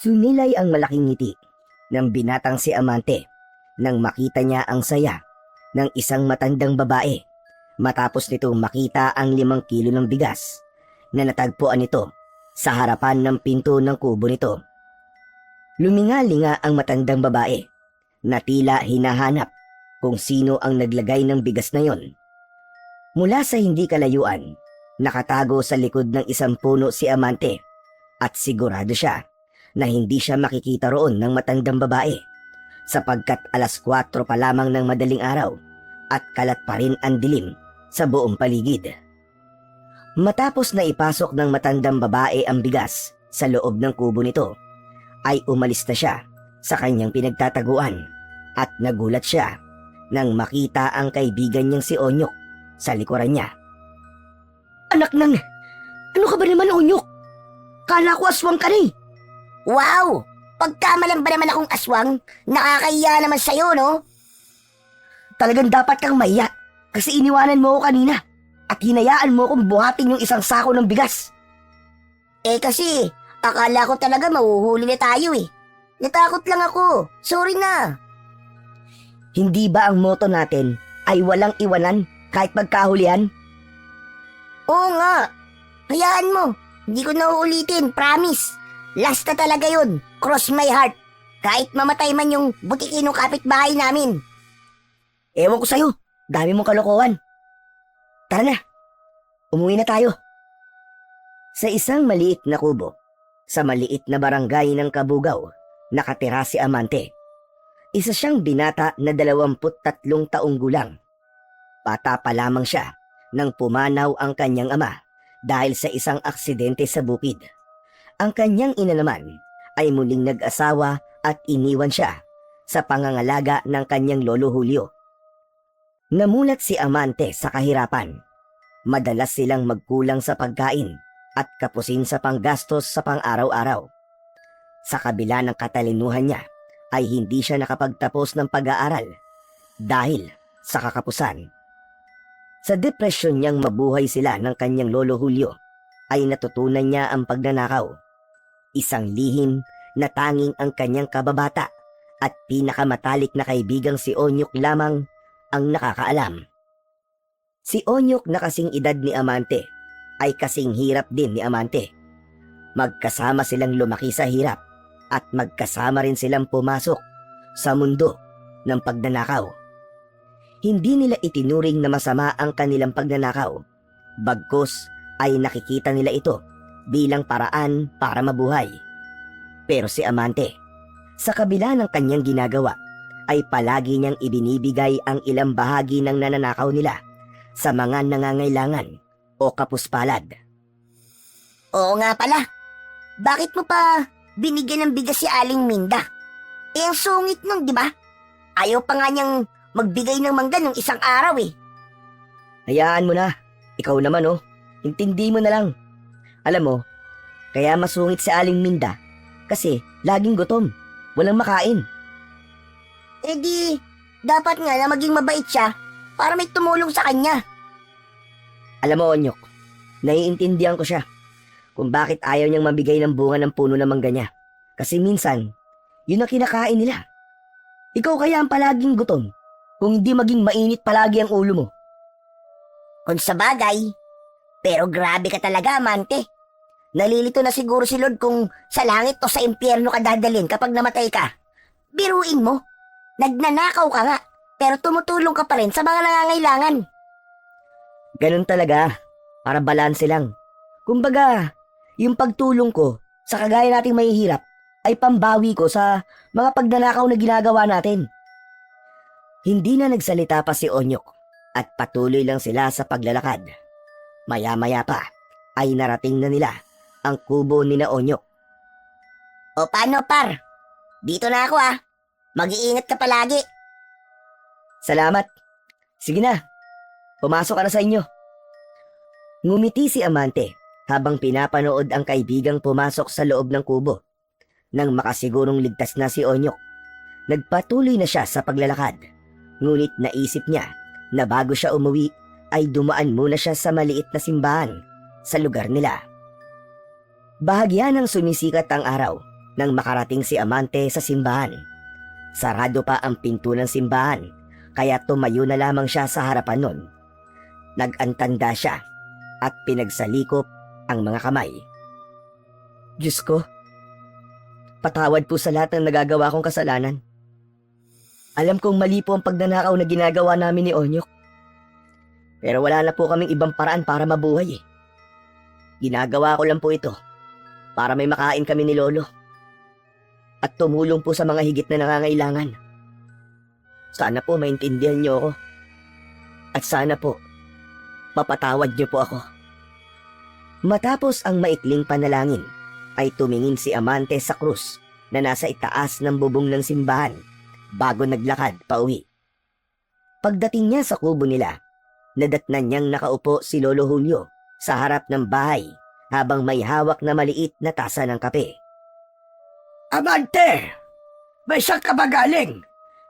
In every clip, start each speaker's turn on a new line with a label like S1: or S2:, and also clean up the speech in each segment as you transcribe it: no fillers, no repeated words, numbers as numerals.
S1: Sumilay ang malaking ngiti ng binatang si Amante nang makita niya ang saya ng isang matandang babae matapos nitong makita ang 5 kilo ng bigas na natagpuan nito sa harapan ng pinto ng kubo nito. Luminga-linga ang matandang babae na tila hinahanap kung sino ang naglagay ng bigas na yon. Mula sa hindi kalayuan, nakatago sa likod ng isang puno si Amante at sigurado siya na hindi siya makikita roon ng matandang babae sapagkat 4:00 pa lamang ng madaling araw at kalat pa rin ang dilim sa buong paligid. Matapos na ipasok ng matandang babae ang bigas sa loob ng kubo nito, ay umalis na siya sa kanyang pinagtataguan at nagulat siya nang makita ang kaibigan niyang si Onyok sa likuran niya. Anak ng... Ano ka ba naman, Onyok? Kala ko aswang ka na eh.
S2: Wow! Pagkamalan ba naman akong aswang? Nakakahiya naman sa'yo, no?
S1: Talagang dapat kang mahiya kasi iniwanan mo ako kanina at hinayaan mo akong buhatin yung isang sako ng bigas.
S2: Kasi, akala ko talaga mahuhuli na tayo eh. Natakot lang ako. Sorry na.
S1: Hindi ba ang motto natin ay walang iwanan kahit magkahulihan?
S2: Oo nga. Hayaan mo. Hindi ko na uulitin, promise. Last na talaga yun. Cross my heart. Kahit mamatay man yung butikin ng kapitbahay namin.
S1: Ewan ko sa'yo. Dami mong kalokohan. Tara na. Umuwi na tayo. Sa isang maliit na kubo, sa maliit na barangay ng Kabugaw, nakatira si Amante. Isa siyang binata na 23 taong gulang. Bata pa lamang siya nang pumanaw ang kanyang ama dahil sa isang aksidente sa bukid. Ang kanyang ina naman ay muling nag-asawa at iniwan siya sa pangangalaga ng kanyang lolo Julio. Namulat si Amante sa kahirapan. Madalas silang magkulang sa pagkain at kapusin sa panggastos sa pang-araw-araw. Sa kabila ng katalinuhan niya, ay hindi siya nakapagtapos ng pag-aaral dahil sa kakapusan. Sa depresyon niyang mabuhay sila ng kanyang lolo Julio, ay natutunan niya ang pagnanakaw. Isang lihim na tanging ang kanyang kababata at pinakamatalik na kaibigang si Onyok lamang ang nakakaalam. Si Onyok na kasing edad ni Amante ay kasing hirap din ni Amante. Magkasama silang lumaki sa hirap at magkasama rin silang pumasok sa mundo ng pagnanakaw. Hindi nila itinuring na masama ang kanilang pagnanakaw, bagkus ay nakikita nila ito bilang paraan para mabuhay. Pero si Amante, sa kabila ng kanyang ginagawa, ay palagi niyang ibinibigay ang ilang bahagi ng nananakaw nila sa mga nangangailangan o kapuspalad.
S2: Oo nga pala. Bakit mo pa binigyan ng bigas si Aling Minda? Ang sungit nun, di ba? Ayaw pa nga niyang magbigay ng mangga nung isang araw eh.
S1: Hayaan mo na. Ikaw naman intindi mo na lang. Alam mo, kaya masungit si Aling Minda kasi laging gutom, walang makain.
S2: Dapat nga na maging mabait siya para may tumulong sa kanya.
S1: Alam mo, Onyok, naiintindihan ko siya kung bakit ayaw niyang mabigay ng bunga ng puno ng mangga niya. Kasi minsan, yun ang kinakain nila. Ikaw kaya ang palaging gutom kung hindi maging mainit palagi ang ulo mo.
S2: Kung sa bagay, pero grabe ka talaga, Amante. Nalilito na siguro si Lord kung sa langit o sa impyerno ka dadalhin kapag namatay ka. Biruin mo, nagnanakaw ka nga, pero tumutulong ka pa rin sa mga nangangailangan.
S1: Ganun talaga, para balanse lang. Kumbaga, yung pagtulong ko sa kagaya nating mahihirap ay pambawi ko sa mga pagnanakaw na ginagawa natin. Hindi na nagsalita pa si Onyok at patuloy lang sila sa paglalakad. Maya-maya pa ay narating na nila ang kubo ni na Onyok.
S2: O paano, par? Dito na ako ah. Mag-iingat ka palagi.
S1: Salamat. Sige na, pumasok ka na sa inyo. Ngumiti si Amante habang pinapanood ang kaibigang pumasok sa loob ng kubo. Nang makasigurong ligtas na si Onyok, nagpatuloy na siya sa paglalakad. Ngunit naisip niya na bago siya umuwi ay dumaan muna siya sa maliit na simbahan sa lugar nila. Bahagya ng sumisikat ang araw nang makarating si Amante sa simbahan. Sarado pa ang pinto ng simbahan, kaya tumayo na lamang siya sa harapan nun. Nag-antanda siya at pinagsalikop ang mga kamay. Diyos ko, patawad po sa lahat ng nagagawa kong kasalanan. Alam kong mali po ang pagnanakaw na ginagawa namin ni Onyok. Pero wala na po kaming ibang paraan para mabuhay eh. Ginagawa ko lang po ito para may makain kami ni Lolo. At tumulong po sa mga higit na nangangailangan. Sana po maintindihan niyo ako. At sana po, mapatawad niyo po ako. Matapos ang maikling panalangin, ay tumingin si Amante sa krus na nasa itaas ng bubong ng simbahan bago naglakad pauwi. Pagdating niya sa kubo nila, nadatnan niyang nakaupo si Lolo Julio sa harap ng bahay habang may hawak na maliit na tasa ng kape.
S3: Amante! May saan ka ba galing?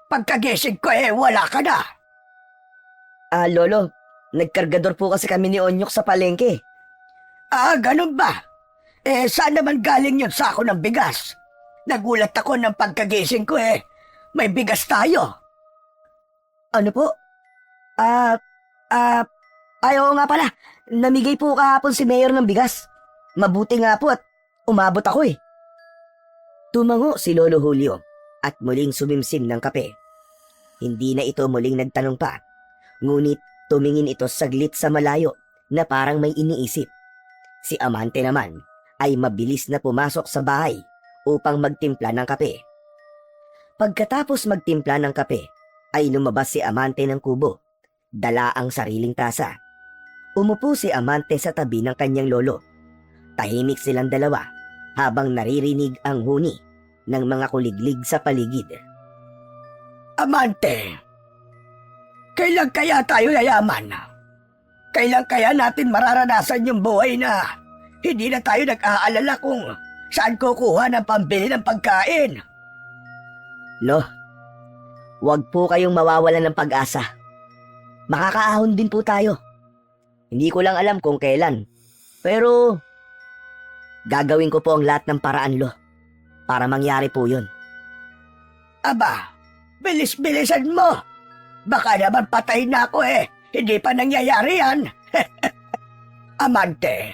S3: Pagkagising ko wala ka na.
S1: Lolo, nagkargador po kasi kami ni Onyok sa palengke.
S3: Ganun ba? Saan naman galing yun sako ng bigas? Nagulat ako ng pagkagising ko may bigas tayo.
S1: Ano po? Ayaw nga pala. Namigay po kahapon si Mayor ng bigas. Mabuti nga po at umabot ako eh. Tumango si Lolo Julio at muling sumimsim ng kape. Hindi na ito muling nagtanong pa. Ngunit tumingin ito saglit sa malayo na parang may iniisip. Si Amante naman ay mabilis na pumasok sa bahay upang magtimpla ng kape. Pagkatapos magtimpla ng kape, ay lumabas si Amante ng kubo. Dala ang sariling tasa. Umupo si Amante sa tabi ng kanyang lolo. Tahimik silang dalawa habang naririnig ang huni ng mga kuliglig sa paligid.
S3: Amante, kailan kaya tayo yayaman? Kailan kaya natin mararanasan yung buhay na hindi na tayo nag-aalala kung saan kukuha ng pambili ng pagkain?
S1: Lo, wag po kayong mawawalan ng pag-asa. Makakaahon din po tayo. Hindi ko lang alam kung kailan. Pero gagawin ko po ang lahat ng paraan, Lo, para mangyari po yun.
S3: Aba, bilis-bilisan mo. Baka naman patay na ako Hindi pa nangyayari yan. Amante,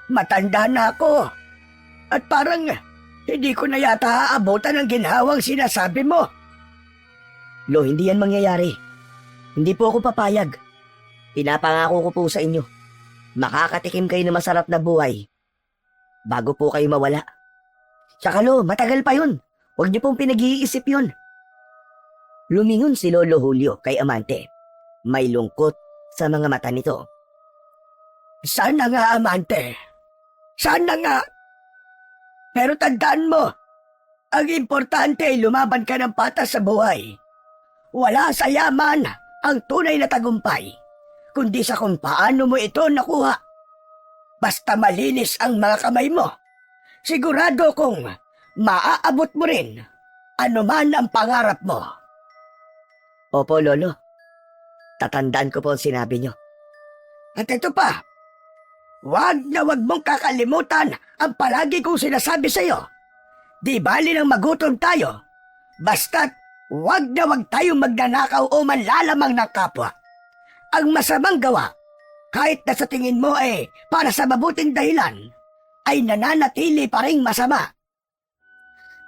S3: matanda na ako. At parang hindi ko na yata aabutan ang ginhawang sinasabi mo.
S1: Lo, hindi yan mangyayari. Hindi po ako papayag. Pinapangako ko po sa inyo. Makakatikim kayo ng masarap na buhay bago po kayo mawala. Tsaka Lo, matagal pa yun. Huwag niyo pong pinag-iisip yun. Lumingon si Lolo Julio kay Amante. May lungkot sa mga mata nito.
S3: Sana nga, Amante. Sana nga. Pero tandaan mo, ang importante ay lumaban ka ng patas sa buhay. Wala sa yaman ang tunay na tagumpay, kundi sa kung paano mo ito nakuha. Basta malinis ang mga kamay mo, sigurado kong maaabot mo rin anuman ang pangarap mo.
S1: Opo, Lolo. Tatandaan ko po ang sinabi niyo.
S3: At ito pa, wag na wag mong kakalimutan ang palagi kong sinasabi sa'yo. Di bali nang magutom tayo, basta't wag na wag tayong magnanakaw o manlalamang ng kapwa. Ang masamang gawa, kahit na sa tingin mo para sa mabuting dahilan, ay nananatili pa ring masama.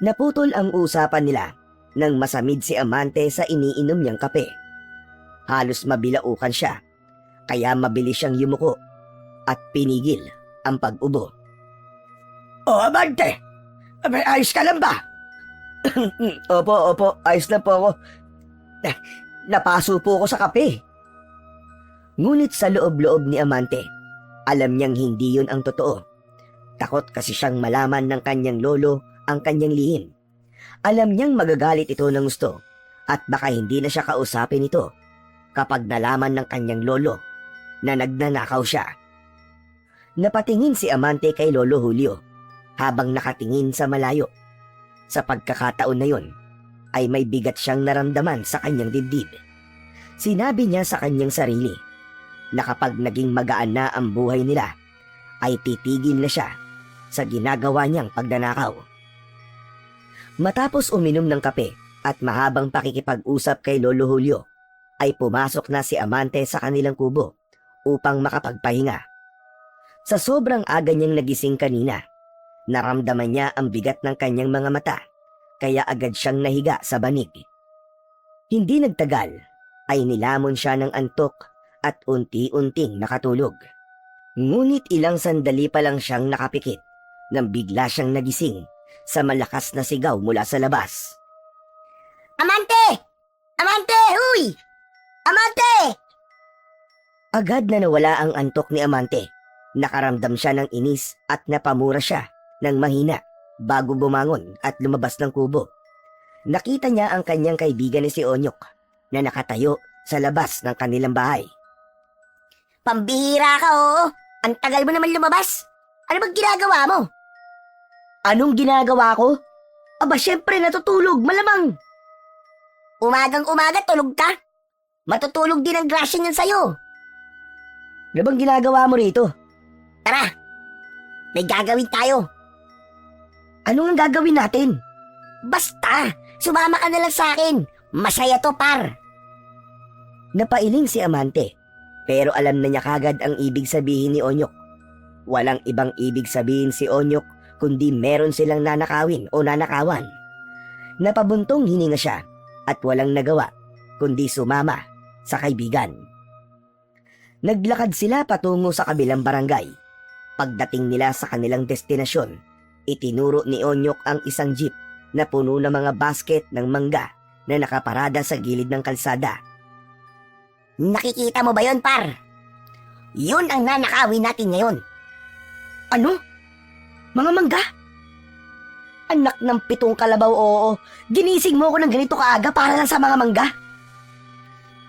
S1: Naputol ang usapan nila nang masamid si Amante sa iniinom niyang kape. Halos mabilaukan siya, kaya mabilis siyang yumuko at pinigil ang pag-ubo.
S3: O Amante, may ayos ka lang ba?
S1: Opo, ayos na po ako. Napaso po ako sa kape. Ngunit sa loob-loob ni Amante, alam niyang hindi yun ang totoo. Takot kasi siyang malaman ng kanyang lolo ang kanyang lihim. Alam niyang magagalit ito ng gusto at baka hindi na siya kausapin ito kapag nalaman ng kanyang lolo na nagnanakaw siya. Napatingin si Amante kay Lolo Julio habang nakatingin sa malayo. Sa pagkakataon na yun, ay may bigat siyang naramdaman sa kanyang dibdib. Sinabi niya sa kanyang sarili na kapag naging magaan na ang buhay nila, ay titigil na siya sa ginagawa niyang pagnanakaw. Matapos uminom ng kape at mahabang pakikipag-usap kay Lolo Julio, ay pumasok na si Amante sa kanilang kubo upang makapagpahinga. Sa sobrang aga niyang nagising kanina, naramdaman niya ang bigat ng kanyang mga mata, kaya agad siyang nahiga sa banig. Hindi nagtagal, ay nilamon siya ng antok at unti-unting nakatulog. Ngunit ilang sandali pa lang siyang nakapikit nang bigla siyang nagising sa malakas na sigaw mula sa labas.
S2: Amante! Amante! Huy! Amante!
S1: Agad na nawala ang antok ni Amante. Nakaramdam siya ng inis at napamura siya ng mahina bago bumangon at lumabas ng kubo. Nakita niya ang kanyang kaibigan ni si Onyok na nakatayo sa labas ng kanilang bahay.
S2: Pambihira ka, oo. Ang tagal mo naman lumabas. Ano bang ginagawa mo?
S1: Anong ginagawa ko? Aba, syempre natutulog, malamang.
S2: Umagang-umaga tulog ka? Matutulog din ang grasya niyan sa'yo.
S1: Ano bang ginagawa mo rito?
S2: Tara, may gagawin tayo.
S1: Anong ang gagawin natin?
S2: Basta, sumama ka na lang sa akin. Masaya to, par.
S1: Napailing si Amante, pero alam na niya kagad ang ibig sabihin ni Onyok. Walang ibang ibig sabihin si Onyok kundi meron silang nanakawin o nanakawan. Napabuntong hininga siya at walang nagawa kundi sumama sa kaibigan. Naglakad sila patungo sa kabilang barangay. Pagdating nila sa kanilang destinasyon, itinuro ni Onyok ang isang jeep na puno ng mga basket ng mangga na nakaparada sa gilid ng kalsada.
S2: Nakikita mo ba yon, par? Yun ang nanakawin natin ngayon.
S1: Ano? Mga mangga? Anak ng pitong kalabaw, oo. Ginising mo ako ng ganito kaaga para lang sa mga mangga.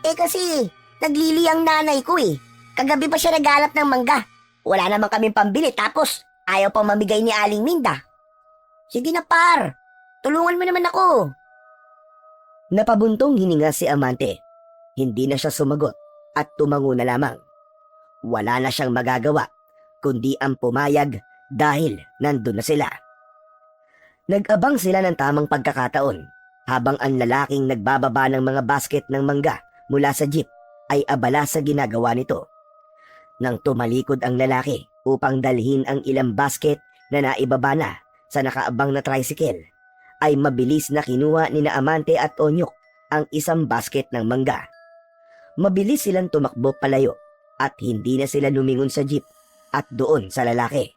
S2: Eh kasi, naglili ang nanay ko eh. Kagabi pa siya naghanap ng mangga. Wala naman kaming pambili tapos ayaw pang mamigay ni Aling Minda. Sige na, par. Tulungan mo naman ako.
S1: Napabuntong hininga si Amante. Hindi na siya sumagot at tumango na lamang. Wala na siyang magagawa kundi ang pumayag dahil nandun na sila. Nag-abang sila ng tamang pagkakataon habang ang lalaking nagbababa ng mga basket ng mangga mula sa jeep ay abala sa ginagawa nito. Nang tumalikod ang lalaki upang dalhin ang ilang basket na naibaba na sa nakaabang na tricycle, ay mabilis na kinuha ni na Amante at Onyok ang isang basket ng mangga. Mabilis silang tumakbo palayo at hindi na sila lumingon sa jeep at doon sa lalaki.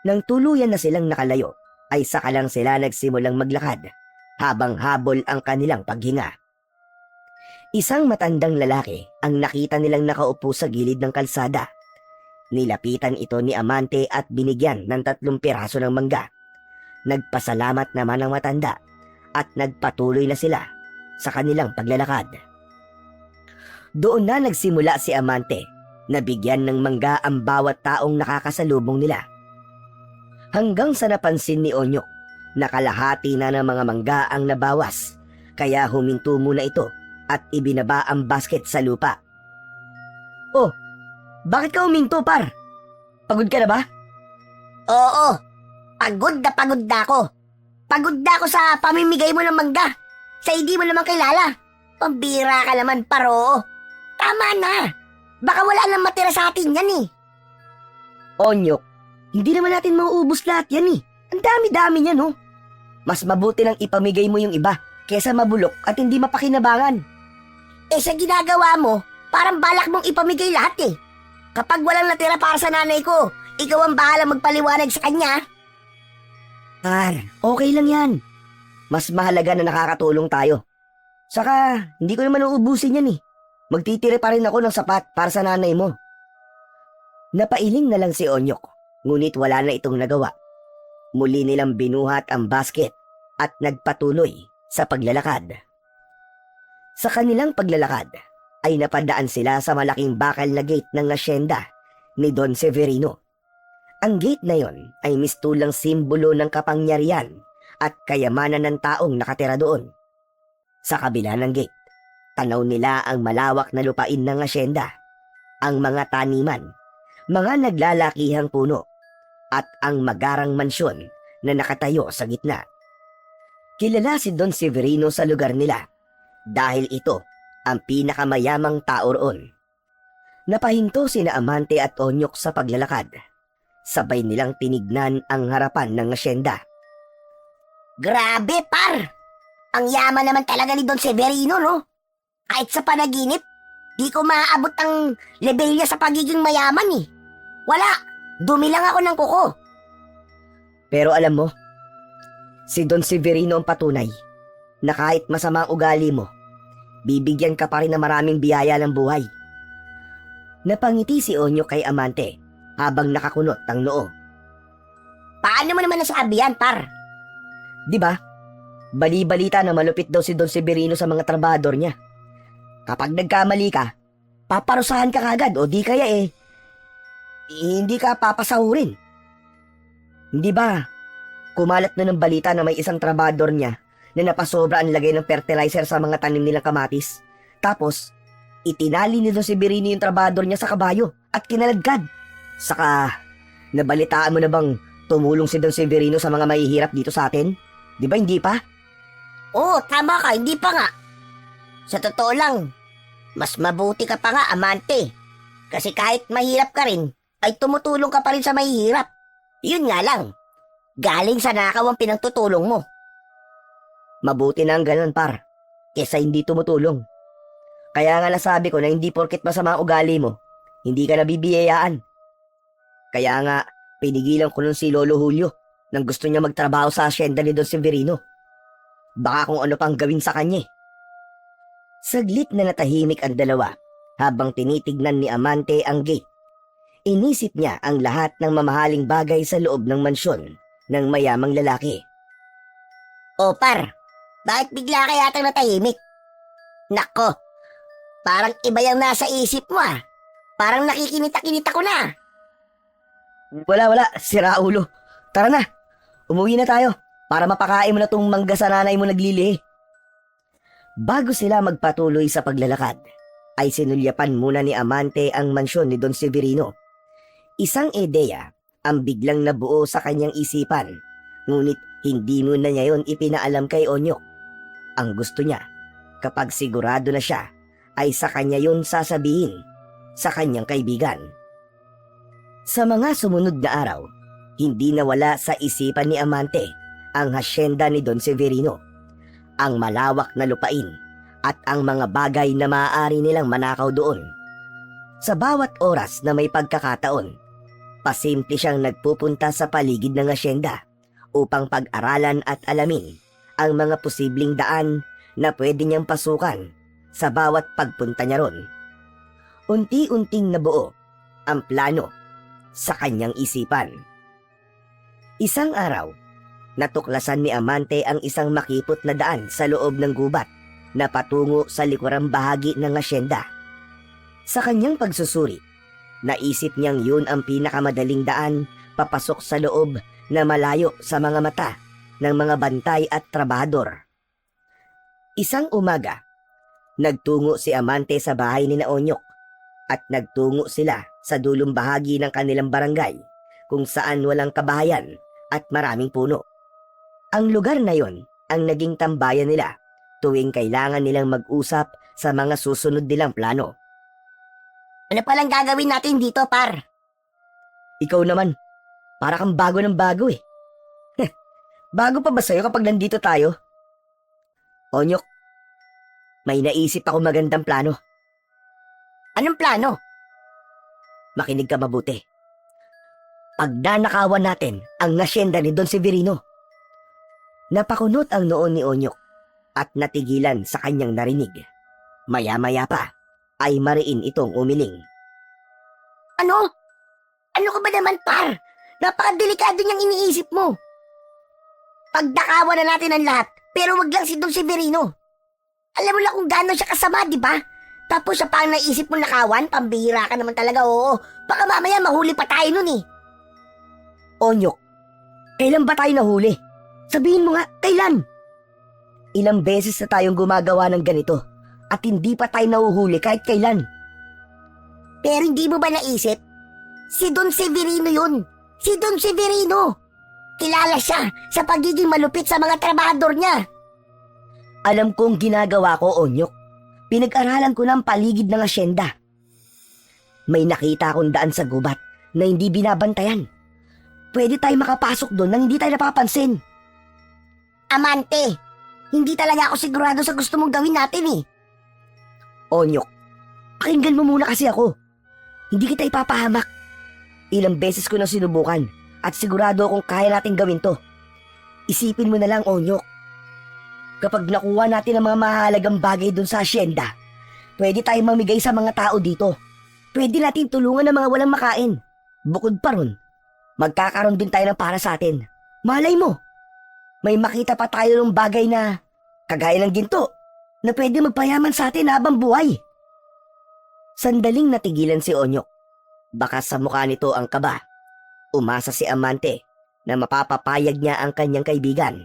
S1: Nang tuluyan na silang nakalayo, ay saka lang sila nagsimulang maglakad habang habol ang kanilang paghinga. Isang matandang lalaki ang nakita nilang nakaupo sa gilid ng kalsada. Nilapitan ito ni Amante at binigyan ng 3 piraso ng mangga. Nagpasalamat naman ang matanda at nagpatuloy na sila sa kanilang paglalakad. Doon na nagsimula si Amante na bigyan ng mangga ang bawat taong nakakasalubong nila. Hanggang sa napansin ni Onyok na kalahati na ng mga mangga ang nabawas, kaya huminto muna ito at ibinaba ang basket sa lupa. Oh, bakit ka huminto, par? Pagod ka na ba?
S2: Oo, pagod na ako. Pagod na ako sa pamimigay mo ng mangga. Sa hindi mo naman kilala. Pambira ka naman, paro. Tama na. Baka wala nang matira sa atin yan eh.
S1: Onyok, hindi naman natin mauubos lahat yan eh. Ang dami-dami niyan, oh. Mas mabuti nang ipamigay mo yung iba kesa mabulok at hindi mapakinabangan.
S2: Eh sa ginagawa mo, parang balak mong ipamigay lahat eh. Kapag walang natira para sa nanay ko, ikaw ang bahala magpaliwanag sa kanya.
S1: Par, okay lang yan. Mas mahalaga na nakakatulong tayo. Saka, hindi ko naman uubusin yan eh. Magtitira pa rin ako ng sapat para sa nanay mo. Napailing na lang si Onyok, ngunit wala na itong nagawa. Muli nilang binuhat ang basket at nagpatuloy sa paglalakad. Sa kanilang paglalakad, ay napadaan sila sa malaking bakal na gate ng asyenda ni Don Severino. Ang gate na yon ay mistulang simbolo ng kapangyarihan at kayamanan ng taong nakatira doon. Sa kabila ng gate, tanaw nila ang malawak na lupain ng asyenda, ang mga taniman, mga naglalakihang puno, at ang magarang mansyon na nakatayo sa gitna. Kilala si Don Severino sa lugar nila dahil ito ang pinakamayamang tao roon. Napahinto sina Amante at Onyok sa paglalakad. Sabay nilang tinignan ang harapan ng asyenda.
S2: Grabe, par! Ang yaman naman talaga ni Don Severino, no? Kahit sa panaginip, di ko maaabot ang level niya sa pagiging mayaman eh. Wala, dumi lang ako ng kuko.
S1: Pero alam mo, si Don Severino ang patunay na kahit masama ang ugali mo, bibigyan ka pa rin ng maraming biyaya ng buhay. Napangiti si Onyok kay Amante habang nakakunot ang noo.
S2: Paano mo naman nasabi yan, par?
S1: Di ba? Bali-balita na malupit daw si Don Severino sa mga trabador niya. Kapag nagkamali ka, paparusahan ka kagad o di kaya hindi ka papasahurin. Hindi ba? Kumalat na ng balita na may isang trabador niya na napasobra ang lagay ng fertilizer sa mga tanim nilang kamatis. Tapos, itinali ni Don Severino yung trabador niya sa kabayo at kinaladkad. Saka, nabalitaan mo na bang tumulong si Don Severino sa mga mahihirap dito sa atin? Di ba hindi pa?
S2: Oo, tama ka, hindi pa nga. Sa totoo lang, mas mabuti ka pa nga, Amante. Kasi kahit mahirap ka rin, ay tumutulong ka pa rin sa mahihirap. Yun nga lang, galing sa nakaw ang pinagtutulong mo.
S1: Mabuti na ang ganun, par, kesa hindi tumutulong. Kaya nga nasabi ko na hindi porket masama ang ugali mo, hindi ka nabibiyayaan. Kaya nga, pinigilan ko nun si Lolo Julio nang gusto niya magtrabaho sa asyenda ni Don Severino. Baka kung ano pang gawin sa kanya. Saglit na natahimik ang dalawa habang tinitignan ni Amante ang gate. Inisip niya ang lahat ng mamahaling bagay sa loob ng mansyon ng mayamang lalaki.
S2: O par, bakit bigla ka yatang natahimik? Nako, parang iba yung nasa isip mo ah. Parang nakikinita-kinita ko na.
S1: Wala, sira ulo. Tara na, umuwi na tayo para mapakain mo na tong mangga sa nanay mo naglilihi. Bago sila magpatuloy sa paglalakad, ay sinulyapan muna ni Amante ang mansyon ni Don Severino. Isang ideya ang biglang nabuo sa kanyang isipan, ngunit hindi muna niya yon ipinaalam kay Onyok. Ang gusto niya, kapag sigurado na siya, ay sa kanya yon sasabihin sa kanyang kaibigan. Sa mga sumunod na araw, hindi nawala sa isipan ni Amante ang hasyenda ni Don Severino, ang malawak na lupain at ang mga bagay na maaari nilang manakaw doon. Sa bawat oras na may pagkakataon, pasimple siyang nagpupunta sa paligid ng hasyenda upang pag-aralan at alamin ang mga posibleng daan na pwede niyang pasukan sa bawat pagpunta niya ron. Unti-unting nabuo ang plano sa kanyang isipan. Isang araw, natuklasan ni Amante ang isang makipot na daan sa loob ng gubat na patungo sa likurang bahagi ng asyenda. Sa kanyang pagsusuri, naisip niyang yun ang pinakamadaling daan papasok sa loob na malayo sa mga mata ng mga bantay at trabahador. Isang umaga, nagtungo si Amante sa bahay ni Onyok at nagtungo sila sa dulong bahagi ng kanilang barangay kung saan walang kabahayan at maraming puno. Ang lugar na yon ang naging tambayan nila tuwing kailangan nilang mag-usap sa mga susunod nilang plano.
S2: Ano palang gagawin natin dito, par?
S1: Ikaw naman, para kang bago ng bago eh. Bago pa ba sa'yo kapag nandito tayo? Onyok, may naisip ako magandang plano.
S2: Anong plano?
S1: Makinig ka mabuti. Pagdanakawan natin ang hasyenda ni Don Severino. Napakunot ang noon ni Onyok at natigilan sa kanyang narinig. Maya-maya pa ay mariin itong umiling.
S2: Ano? Ano ka ba naman, par? Napakadelikado niyang iniisip mo. Pagdakawan na natin ang lahat, pero wag lang si Don Severino. Alam mo lang kung gaano siya kasama, di ba? Tapos siya pa ang naisip mo nakawan, pambihira ka naman talaga, oo. Baka mamaya mahuli pa tayo nun eh.
S1: Onyok, kailan ba tayo nahuli? Sabihin mo nga, kailan? Ilang beses na tayong gumagawa ng ganito at hindi pa tayo nahuhuli kahit kailan.
S2: Pero hindi mo ba naisip? Si Don Severino yun. Si Don Severino. Kilala siya sa pagiging malupit sa mga trabahador niya.
S1: Alam kong ginagawa ko, Onyok. Pinag-aralan ko ng paligid ng asyenda. May nakita akong daan sa gubat na hindi binabantayan. Pwede tayo makapasok doon nang hindi tayo napapansin.
S2: Amante, hindi talaga ako sigurado sa gusto mong gawin natin eh.
S1: Onyok, pakinggan mo muna kasi ako. Hindi kita ipapahamak. Ilang beses ko na sinubukan at sigurado akong kaya natin gawin to. Isipin mo na lang, Onyok. Kapag nakuha natin ang mga mahalagang bagay dun sa asyenda, pwede tayong mamigay sa mga tao dito. Pwede natin tulungan ng mga walang makain. Bukod pa ron, magkakaroon din tayo ng para sa atin. Malay mo, may makita pa tayo ng bagay na kagaya ng ginto na pwede magpayaman sa atin habang buhay. Sandaling natigilan si Onyok. Baka sa mukha nito ang kaba. Umasa si Amante na mapapapayag niya ang kanyang kaibigan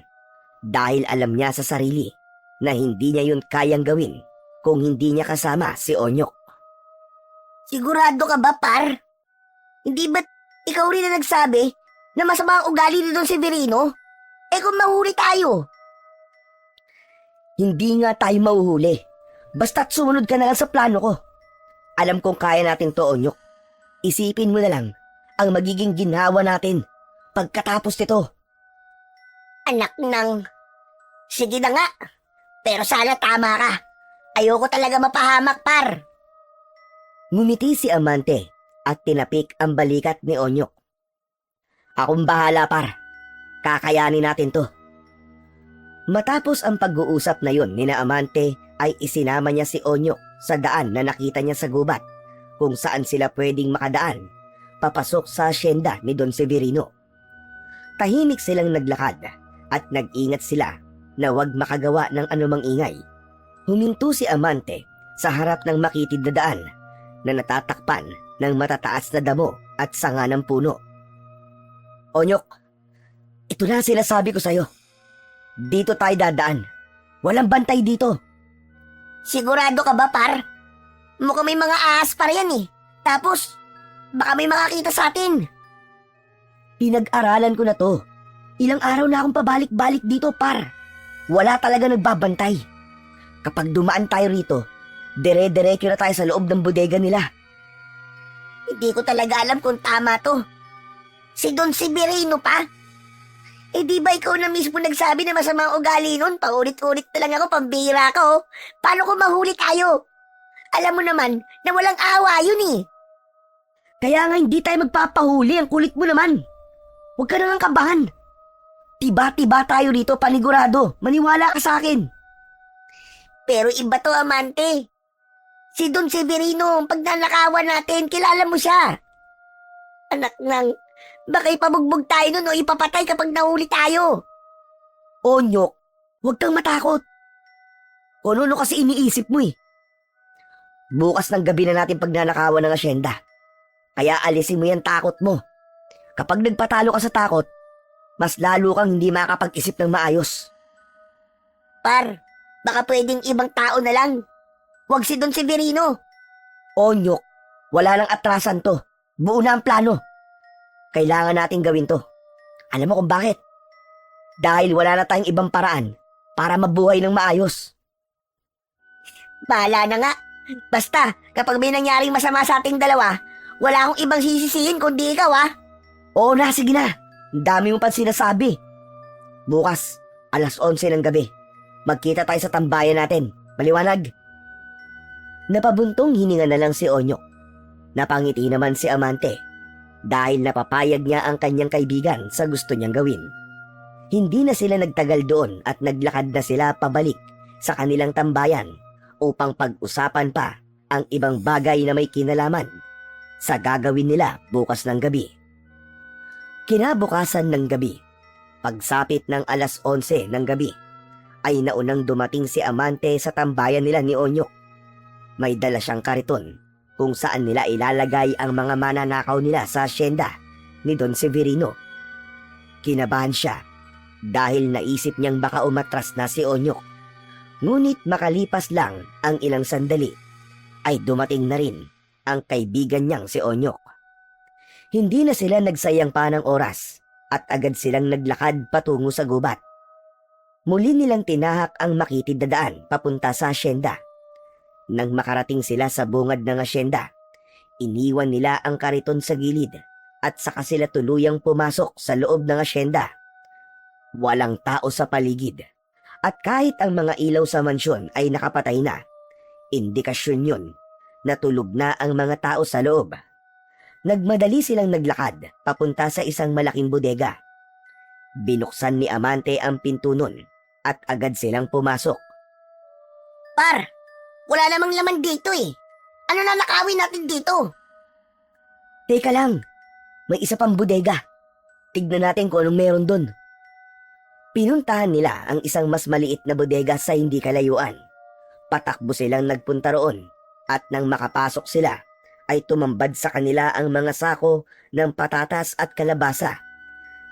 S1: dahil alam niya sa sarili na hindi niya yun kayang gawin kung hindi niya kasama si Onyok.
S2: Sigurado ka ba, par? Hindi ba't ikaw rin na nagsabi na masama ang ugali ni Don Severino? Eh kung mahuli tayo?
S1: Hindi nga tayo mahuhuli. Basta't sumunod ka na lang sa plano ko. Alam kong kaya natin to, Onyok. Isipin mo na lang ang magiging ginhawa natin pagkatapos nito.
S2: Anak ng... Sige na nga. Pero sana tama ka. Ayoko talaga mapahamak, par.
S1: Ngumiti si Amante at tinapik ang balikat ni Onyok. Akong bahala, par. Kakayanin natin to. Matapos ang pag-uusap na yun ni na Amante ay isinama niya si Onyok sa daan na nakita niya sa gubat kung saan sila pwedeng makadaan papasok sa asyenda ni Don Severino. Tahimik silang naglakad at nag-ingat sila na huwag makagawa ng anumang ingay. Huminto si Amante sa harap ng makitid na daan na natatakpan ng matataas na damo at sanga ng puno. Onyok, ito na sila sabi ko sa'yo. Dito tayo dadaan. Walang bantay dito.
S2: Sigurado ka ba, par? Mukhang may mga ahas pa yan eh. Tapos, baka may makakita sa atin.
S1: Pinag-aralan ko na to. Ilang araw na akong pabalik-balik dito, par. Wala talaga nagbabantay. Kapag dumaan tayo rito, dire-diretso na tayo sa loob ng bodega nila.
S2: Hindi ko talaga alam kung tama to. Si Don Severino pa? Eh di ba ikaw na mismo nagsabi na masama ang ugali nun? Paulit-ulit na lang ako, pambira ka oh. Paano kung mahuli tayo? Alam mo naman na walang awa yun eh.
S1: Kaya nga hindi tayo magpapahuli, ang kulit mo naman. Huwag ka na lang kabahan. Tiba-tiba tayo rito, panigurado. Maniwala ka sa akin.
S2: Pero iba to, Amante. Si Don Severino, pag nanakawan natin, kilala mo siya. Anak ng, baka ipabugbog tayo nun o ipapatay kapag nahuli tayo.
S1: Onyok, huwag kang matakot. Kung ano kasi iniisip mo eh. Bukas ng gabi na natin pagnanakawan ng asyenda. Kaya alisin mo yung takot mo. Kapag nagpatalo ka sa takot, mas lalo kang hindi makapag-isip ng maayos.
S2: Par, baka pwedeng ibang tao na lang. Huwag si Don Severino.
S1: Onyok, wala nang atrasan to. Buo na ang plano. Kailangan natin gawin to. Alam mo kung bakit? Dahil wala na tayong ibang paraan para mabuhay ng maayos.
S2: Bahala na nga. Basta, kapag may nangyaring masama sa ating dalawa, wala akong ibang sisisihin kundi ikaw ah.
S1: Oo na, sige na. Ang dami mo pa sinasabi. Bukas, 11:00 ng gabi. Magkita tayo sa tambayan natin. Maliwanag. Napabuntong hininga na lang si Onyok. Napangiti naman si Amante dahil napapayag niya ang kanyang kaibigan sa gusto niyang gawin. Hindi na sila nagtagal doon at naglakad na sila pabalik sa kanilang tambayan upang pag-usapan pa ang ibang bagay na may kinalaman sa gagawin nila bukas ng gabi. Kinabukasan ng gabi, pagsapit ng 11:00 ng gabi, ay naunang dumating si Amante sa tambayan nila ni Onyok. May dala siyang kariton kung saan nila ilalagay ang mga mananakaw nila sa asyenda ni Don Severino. Kinabahan siya dahil naisip niyang baka umatras na si Onyok. Ngunit makalipas lang ang ilang sandali ay dumating na rin ang kaibigan niyang si Onyok. Hindi na sila nagsayang pa ng oras at agad silang naglakad patungo sa gubat. Muli nilang tinahak ang makitid na daan papunta sa asyenda. Nang makarating sila sa bungad ng asyenda, iniwan nila ang kariton sa gilid at saka sila tuluyang pumasok sa loob ng asyenda. Walang tao sa paligid at kahit ang mga ilaw sa mansyon ay nakapatay na, indikasyon yun na tulog na ang mga tao sa loob. Nagmadali silang naglakad papunta sa isang malaking bodega. Binuksan ni Amante ang pinto nun at agad silang pumasok.
S2: Par, wala namang laman dito eh. Ano na nakawin natin dito?
S1: Teka lang, may isa pang bodega. Tignan natin kung anong meron dun. Pinuntahan nila ang isang mas maliit na bodega sa hindi kalayuan. Patakbo silang nagpunta roon at nang makapasok sila ay tumambad sa kanila ang mga sako ng patatas at kalabasa.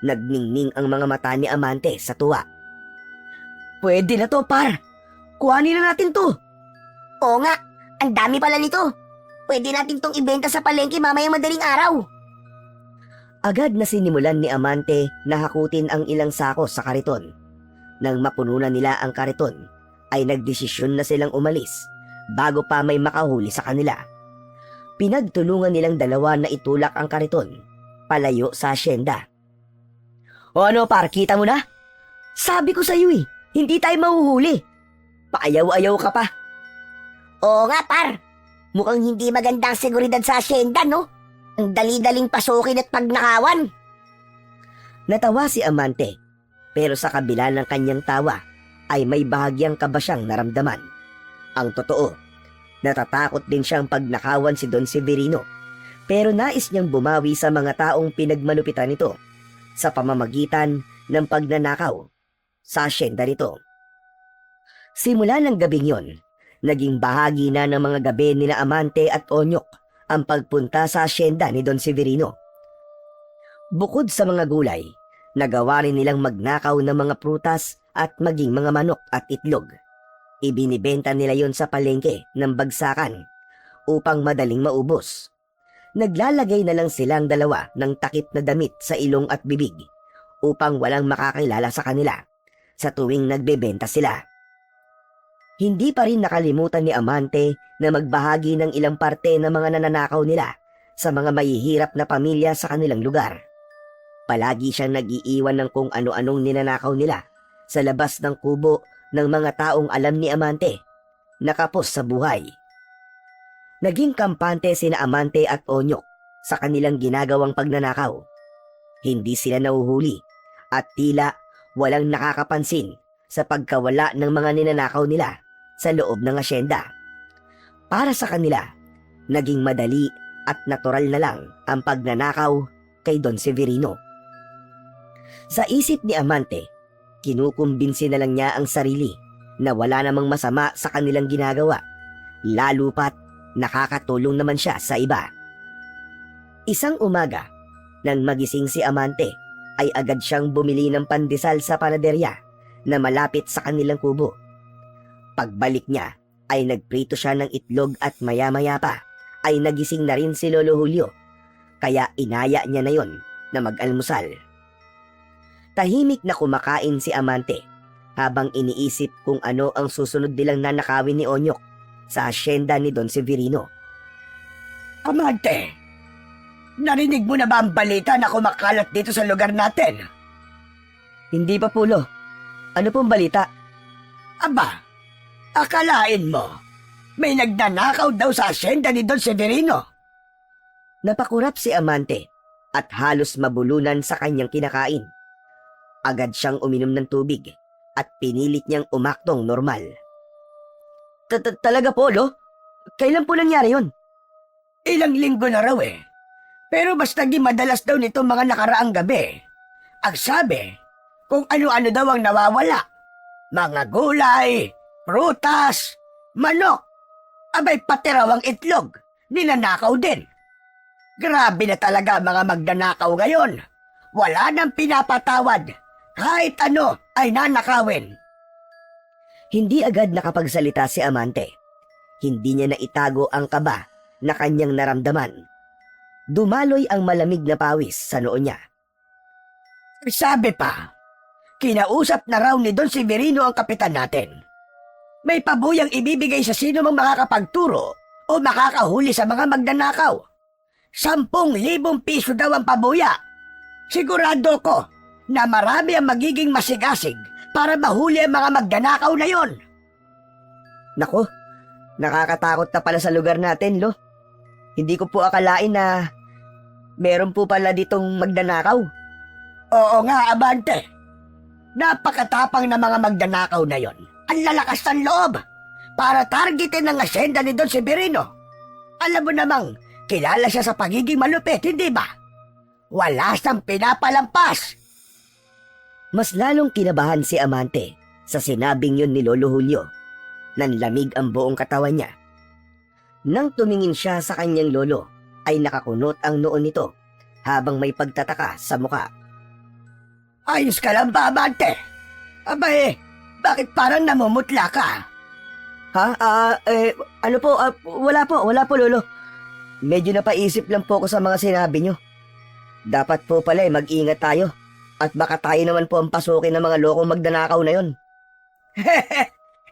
S1: Nagningning ang mga mata ni Amante sa tuwa. Pwede na to, par. Kuhanin na natin to.
S2: Oo nga, ang dami pala nito. Pwede natin tong ibenta sa palengke mamayang madaling araw.
S1: Agad na sinimulan ni Amante na hakutin ang ilang sako sa kariton. Nang mapununan nila ang kariton, ay nagdesisyon na silang umalis bago pa may makahuli sa kanila. Pinagtulungan nilang dalawa na itulak ang kariton palayo sa asyenda. O ano par, kita mo na? Sabi ko sa iyo hindi tayo mahuhuli. Paayaw-ayaw ka pa.
S2: Oo nga, par. Mukhang hindi maganda ang seguridad sa asyenda, no? Ang dali-daling pasukin at pagnakawan.
S1: Natawa si Amante, pero sa kabila ng kanyang tawa ay may bahagyang kaba siyang naramdaman. Ang totoo, natatakot din siyang pagnakawan si Don Severino, pero nais niyang bumawi sa mga taong pinagmalupitan nito sa pamamagitan ng pagnanakaw sa asyenda nito. Simula ng gabing yon, naging bahagi na ng mga gabi nila Amante at Onyok ang pagpunta sa asyenda ni Don Severino. Bukod sa mga gulay, nagawa rin nilang magnakaw ng mga prutas at maging mga manok at itlog. Ibinibenta nila yon sa palengke ng bagsakan upang madaling maubos. Naglalagay na lang silang dalawa ng takip na damit sa ilong at bibig upang walang makakilala sa kanila sa tuwing nagbebenta sila. Hindi pa rin nakalimutan ni Amante na magbahagi ng ilang parte ng mga nananakaw nila sa mga mahihirap na pamilya sa kanilang lugar. Palagi siyang nag-iiwan ng kung ano-anong ninanakaw nila sa labas ng kubo ng mga taong alam ni Amante, nakapos sa buhay. Naging kampante sina Amante at Onyok sa kanilang ginagawang pagnanakaw. Hindi sila nahuhuli at tila walang nakakapansin sa pagkawala ng mga ninanakaw nila sa loob ng asyenda. Para sa kanila, naging madali at natural na lang ang pagnanakaw kay Don Severino. Sa isip ni Amante, kinukumbinsi na lang niya ang sarili na wala namang masama sa kanilang ginagawa, lalo pat nakakatulong naman siya sa iba. Isang umaga, nang magising si Amante, ay agad siyang bumili ng pandesal sa panaderya na malapit sa kanilang kubo. Pagbalik niya, ay nagprito siya ng itlog at maya-maya pa ay nagising na rin si Lolo Julio, kaya inaya niya na yon na mag-almusal. Tahimik na kumakain si Amante habang iniisip kung ano ang susunod nilang nanakawin ni Onyok sa asyenda ni Don Severino.
S3: Amante, narinig mo na ba ang balita na kumakalat dito sa lugar natin?
S1: Hindi pa, Pulo. Ano pong balita?
S3: Aba, akalain mo, may nagnanakaw daw sa asyenda ni Don Severino.
S1: Napakurap si Amante at halos mabulunan sa kanyang kinakain. Agad siyang uminom ng tubig at pinilit niyang umaktong normal. Talaga, Polo? Kailan po nangyari yon?
S3: Ilang linggo na raw eh. Pero mas naging madalas daw nito mga nakaraang gabi. Ang sabi, kung ano-ano daw ang nawawala. Mga gulay, prutas, manok. Abay pati raw ang itlog, ninanakaw din. Grabe na talaga mga magnanakaw ngayon. Wala nang pinapatawad. Kahit ano ay nanakawin.
S1: Hindi agad nakapagsalita si Amante. Hindi niya naitago ang kaba na kanyang naramdaman. Dumaloy ang malamig na pawis sa noo niya.
S3: Sabi pa, kinausap na raw ni Don Severino ang kapitan natin. May pabuyang ibibigay sa sino mang makakapagturo o makakahuli sa mga magnanakaw. 10,000 piso daw ang pabuya. Sigurado ko na marami ang magiging masigasig para mahuli ang mga magnanakaw na yon.
S1: Nako, nakakatakot na pala sa lugar natin, Lo. Hindi ko po akalain na meron po pala ditong magnanakaw.
S3: Oo nga, Abante. Napakatapang na mga magnanakaw na yon. Ang lalakas ng loob para targetin ang asyenda ni Don Severino. Alam mo namang, kilala siya sa pagiging malupit, hindi ba? Wala siyang pinapalampas.
S1: Mas lalong kinabahan si Amante sa sinabing yun ni Lolo Julio. Nanlamig ang buong katawan niya. Nang tumingin siya sa kanyang lolo, ay nakakunot ang noon nito habang may pagtataka sa muka.
S3: Ayos ka lang ba, Abante? Abay, bakit parang namumutla ka?
S1: Ha? Wala po, Lolo. Medyo napaisip lang po ako sa mga sinabi nyo. Dapat po pala mag-ingat tayo. At baka tayo naman po ang pasukin ng mga lokong magnanakaw na yon.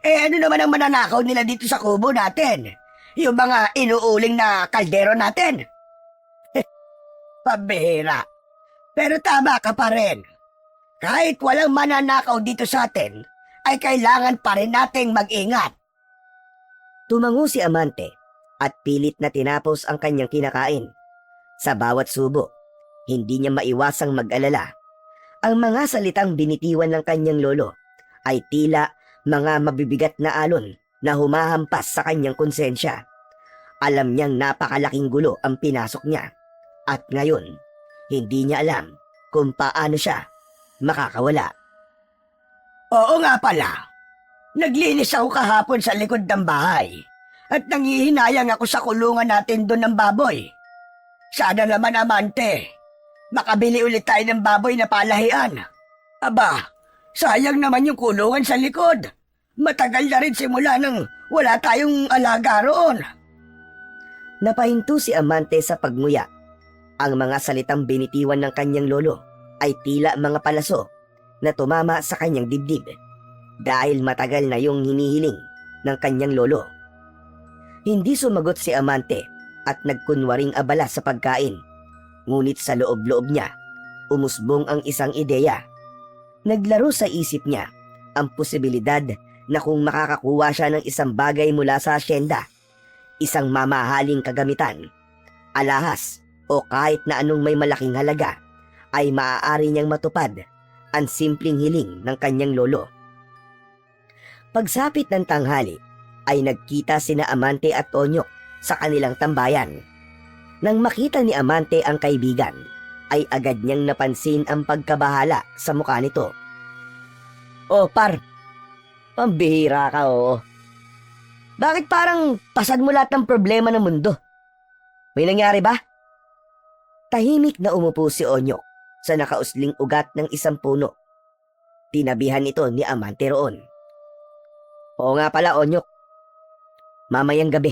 S3: Ano naman ang mananakaw nila dito sa kubo natin? Yung mga inuuling na kaldero natin? Pabihira. Pero tama ka pa rin. Kahit walang mananakaw dito sa atin, ay kailangan pa rin nating mag-ingat.
S1: Tumango si Amante at pilit na tinapos ang kanyang kinakain. Sa bawat subo, hindi niya maiwasang mag-alala. Ang mga salitang binitiwan ng kanyang lolo ay tila mga mabibigat na alon na humahampas sa kanyang konsensya. Alam niyang napakalaking gulo ang pinasok niya. At ngayon, hindi niya alam kung paano siya makakawala.
S3: Oo nga pala. Naglinis ako kahapon sa likod ng bahay at nangihinayang ako sa kulungan natin doon ng baboy. Sana naman, Amante, makabili ulit tayo ng baboy na palahian. Aba, sayang naman yung kulungan sa likod. Matagal na rin simula nang wala tayong alaga roon.
S1: Napahinto si Amante sa pagmuya. Ang mga salitang binitiwan ng kanyang lolo ay tila mga palaso na tumama sa kanyang dibdib dahil matagal na yung hinihiling ng kanyang lolo. Hindi sumagot si Amante at nagkunwaring abala sa pagkain. Ngunit sa loob-loob niya, umusbong ang isang ideya. Naglaro sa isip niya ang posibilidad na kung makakakuha siya ng isang bagay mula sa asyenda, isang mamahaling kagamitan, alahas o kahit na anong may malaking halaga, ay maaari niyang matupad ang simpleng hiling ng kanyang lolo. Pagsapit ng tanghali, ay nagkita sina Amante at Onyok sa kanilang tambayan. Nang makita ni Amante ang kaibigan, ay agad niyang napansin ang pagkabahala sa mukha nito. Oh, par, pambihira ka, oo. Bakit parang pasad mo lahat ng problema ng mundo? May nangyari ba? Tahimik na umupo si Onyok sa nakausling ugat ng isang puno. Tinabihan ito ni Amante roon. Oo nga pala, Onyok. Mamayang gabi,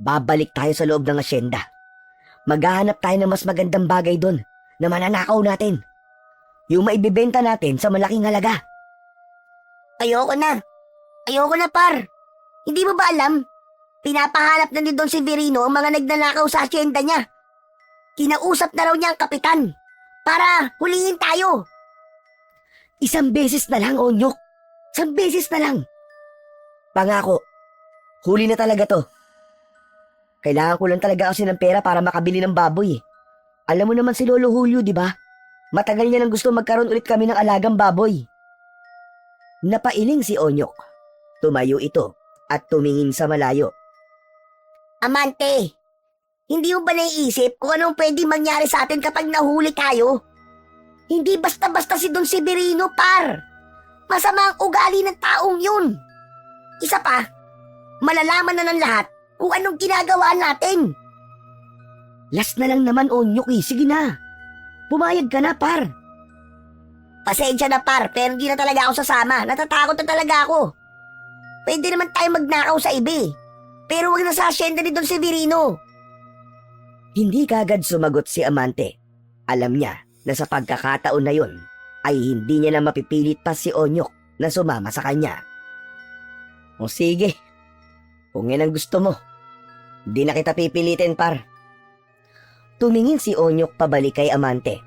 S1: babalik tayo sa loob ng asyenda. Maghahanap tayo ng mas magandang bagay doon na mananakaw natin. Yung maibibenta natin sa malaking halaga.
S2: Ayoko na, par. Hindi mo ba alam? Pinapahanap na ni Don Severino ang mga nagnanakaw sa asyenda niya. Kinausap na raw niya ang kapitan para hulihin tayo.
S1: Isang beses na lang, Onyok. Isang beses na lang. Pangako, huli na talaga to. Kailangan ko lang talaga kasi ng pera para makabili ng baboy. Alam mo naman si Lolo Julio, di ba? Matagal niya nang gusto magkaroon ulit kami ng alagang baboy. Napailing si Onyok. Tumayo ito at tumingin sa malayo.
S2: Amante, hindi mo ba naiisip kung anong pwedeng mangyari sa atin kapag nahuli tayo? Hindi basta-basta si Don Severino, par. Masama ang ugali ng taong yun. Isa pa, malalaman na ng lahat kung anong ginagawa natin.
S1: Last na lang naman, Onyok eh. Sige na. Pumayag ka na, par.
S2: Pasensya na, par, pero hindi na talaga ako sasama. Natatakot na talaga ako. Pwede naman tayo magnakaw sa iba eh. Pero wag na sa asyenda ni Don Severino.
S1: Hindi kagad sumagot si Amante. Alam niya na sa pagkakataon na yun ay hindi niya na mapipilit pa si Onyok na sumama sa kanya. O sige, kung yan ang gusto mo, di na kita pipilitin, par. Tumingin si Onyok pabalik kay Amante.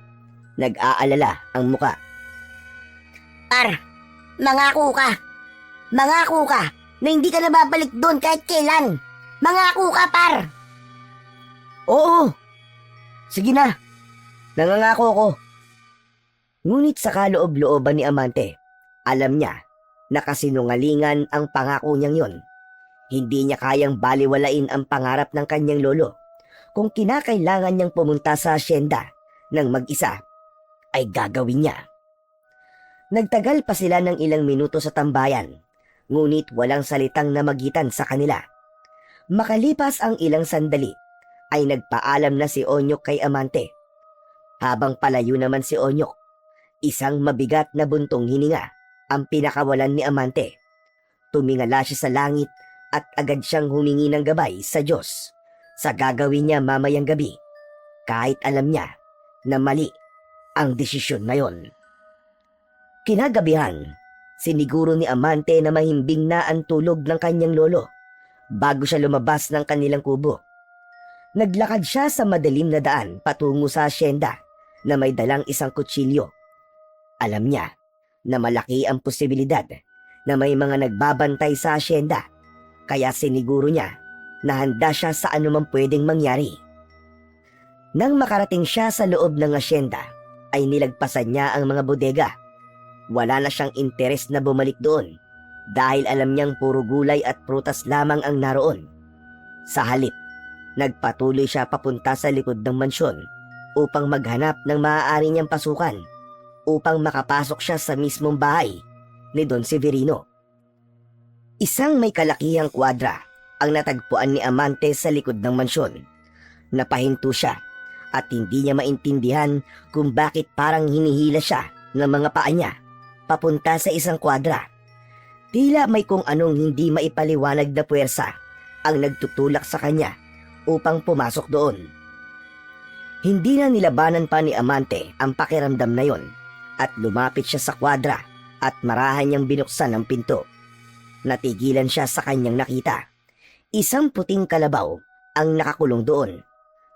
S1: Nag-aalala ang muka.
S2: Par, mangako ka. Mangako ka na hindi ka na babalik doon kahit kailan. Mangako ka, par.
S1: Oo, sige na, nangangako ko. Ngunit sa kaloob-looban ni Amante, alam niya na kasinungalingan ang pangako niyang yon. Hindi niya kayang baliwalain ang pangarap ng kanyang lolo. Kung kinakailangan niyang pumunta sa asyenda ng mag-isa, ay gagawin niya. Nagtagal pa sila ng ilang minuto sa tambayan, ngunit walang salitang namagitan sa kanila. Makalipas ang ilang sandali, ay nagpaalam na si Onyok kay Amante. Habang palayo naman si Onyok, isang mabigat na buntong hininga ang pinakawalan ni Amante. Tumingala siya sa langit at agad siyang humingi ng gabay sa Diyos sa gagawin niya mamayang gabi, kahit alam niya na mali ang desisyon na yon. Kinagabihan, siniguro ni Amante na mahimbing na ang tulog ng kanyang lolo bago siya lumabas ng kanilang kubo. Naglakad siya sa madilim na daan patungo sa asyenda na may dalang isang kutsilyo. Alam niya na malaki ang posibilidad na may mga nagbabantay sa asyenda, kaya siniguro niya na handa siya sa anumang pwedeng mangyari. Nang makarating siya sa loob ng asyenda, ay nilagpasan niya ang mga bodega. Wala na siyang interes na bumalik doon dahil alam niyang puro gulay at prutas lamang ang naroon. Sa halip, nagpatuloy siya papunta sa likod ng mansyon upang maghanap ng maaari niyang pasukan upang makapasok siya sa mismong bahay ni Don Severino. Isang may kalakihang kwadra ang natagpuan ni Amante sa likod ng mansyon. Napahinto siya at hindi niya maintindihan kung bakit parang hinihila siya ng mga paa niya papunta sa isang kwadra. Tila may kung anong hindi maipaliwanag na puwersa ang nagtutulak sa kanya upang pumasok doon. Hindi na nilabanan pa ni Amante ang pakiramdam na yon at lumapit siya sa kwadra at marahan niyang binuksan ang pinto. Natigilan siya sa kanyang nakita. Isang puting kalabaw ang nakakulong doon.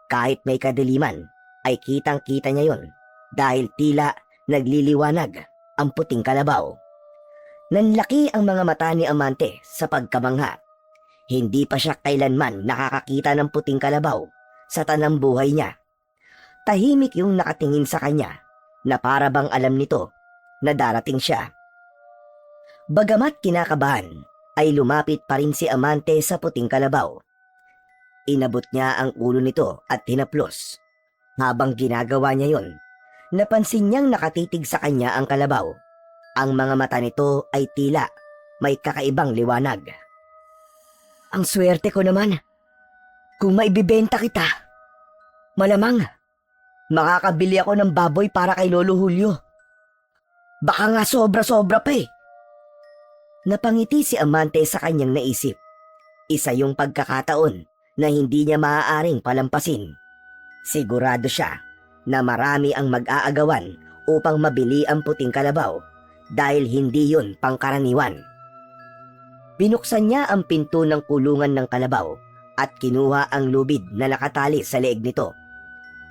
S1: Kahit may kadiliman, ay kitang-kita niya yon dahil tila nagliliwanag ang puting kalabaw. Nanlaki ang mga mata ni Amante sa pagkabangha. Hindi pa siya kailanman nakakakita ng puting kalabaw sa tanang buhay niya. Tahimik yung nakatingin sa kanya na para bang alam nito na darating siya. Bagamat kinakabahan, ay lumapit pa rin si Amante sa puting kalabaw. Inabot niya ang ulo nito at hinaplos. Habang ginagawa niya yon, napansin niyang nakatitig sa kanya ang kalabaw. Ang mga mata nito ay tila may kakaibang liwanag. Ang swerte ko naman. Kung maibibenta kita, malamang makakabili ako ng baboy para kay Lolo Julio. Baka nga sobra-sobra pa eh. Napangiti si Amante sa kanyang naisip. Isa yung pagkakataon na hindi niya maaaring palampasin. Sigurado siya na marami ang mag-aagawan upang mabili ang puting kalabaw dahil hindi yun pangkaraniwan. Binuksan niya ang pinto ng kulungan ng kalabaw at kinuha ang lubid na nakatali sa leeg nito.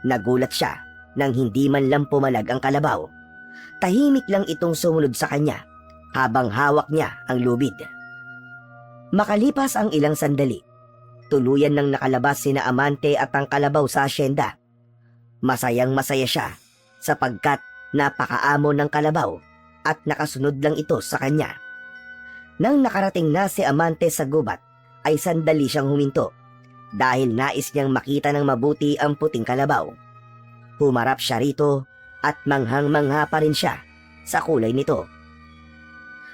S1: Nagulat siya nang hindi man lang pumalag ang kalabaw. Tahimik lang itong sumunod sa kanya habang hawak niya ang lubid. Makalipas ang ilang sandali, tuluyan nang nakalabas sina Amante at ang kalabaw sa asyenda. Masayang masaya siya sapagkat napakaamo ng kalabaw at nakasunod lang ito sa kanya. Nang nakarating na si Amante sa gubat, ay sandali siyang huminto dahil nais niyang makita ng mabuti ang puting kalabaw. Humarap siya rito at manghang-mangha pa rin siya sa kulay nito.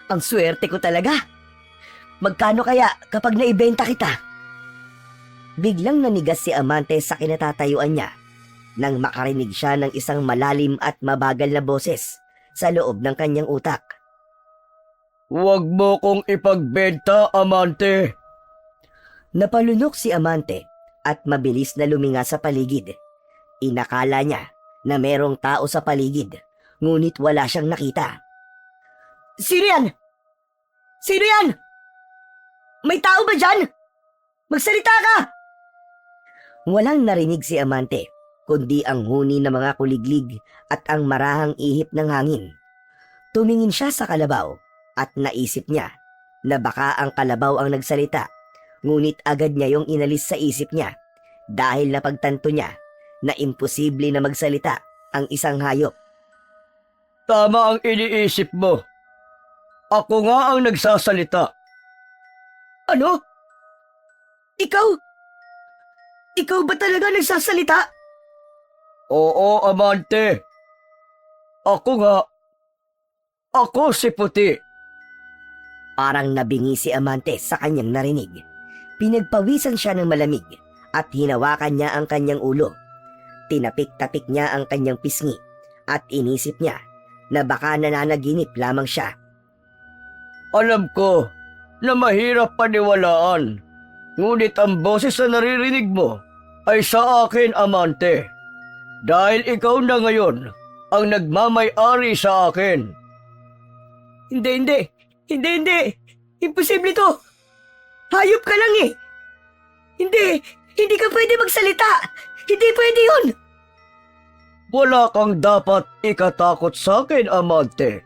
S1: Ang swerte ko talaga! Magkano kaya kapag naibenta kita? Biglang nanigas si Amante sa kinatatayuan niya nang makarinig siya ng isang malalim at mabagal na boses sa loob ng kanyang utak.
S3: Huwag mo kong ipagbenta, Amante.
S1: Napalunok si Amante at mabilis na luminga sa paligid. Inakala niya na merong tao sa paligid, ngunit wala siyang nakita.
S3: Sino yan? Sino yan? May tao ba dyan? Magsalita ka!
S1: Walang narinig si Amante, kundi ang huni ng mga kuliglig at ang marahang ihip ng hangin. Tumingin siya sa kalabaw at naisip niya na baka ang kalabaw ang nagsalita, ngunit agad niya yung inalis sa isip niya dahil napagtanto niya na imposible na magsalita ang isang hayop.
S3: Tama ang iniisip mo. Ako nga ang nagsasalita. Ano? Ikaw? Ikaw ba talaga nagsasalita? Oo, Amante. Ako nga. Ako si Puti.
S1: Parang nabingi si Amante sa kanyang narinig. Pinagpawisan siya ng malamig at hinawakan niya ang kanyang ulo. Tinapik-tapik niya ang kanyang pisngi at inisip niya na baka nananaginip lamang siya.
S3: Alam ko na mahirap paniwalaan, ngunit ang boses na naririnig mo ay sa akin, Amante. Dahil ikaw na ngayon ang nagmamay-ari sa akin. Hindi. Imposible to. Hayop ka lang eh. Hindi ka pwede magsalita. Hindi pwede yun. Wala kang dapat ikatakot sa akin, Amante.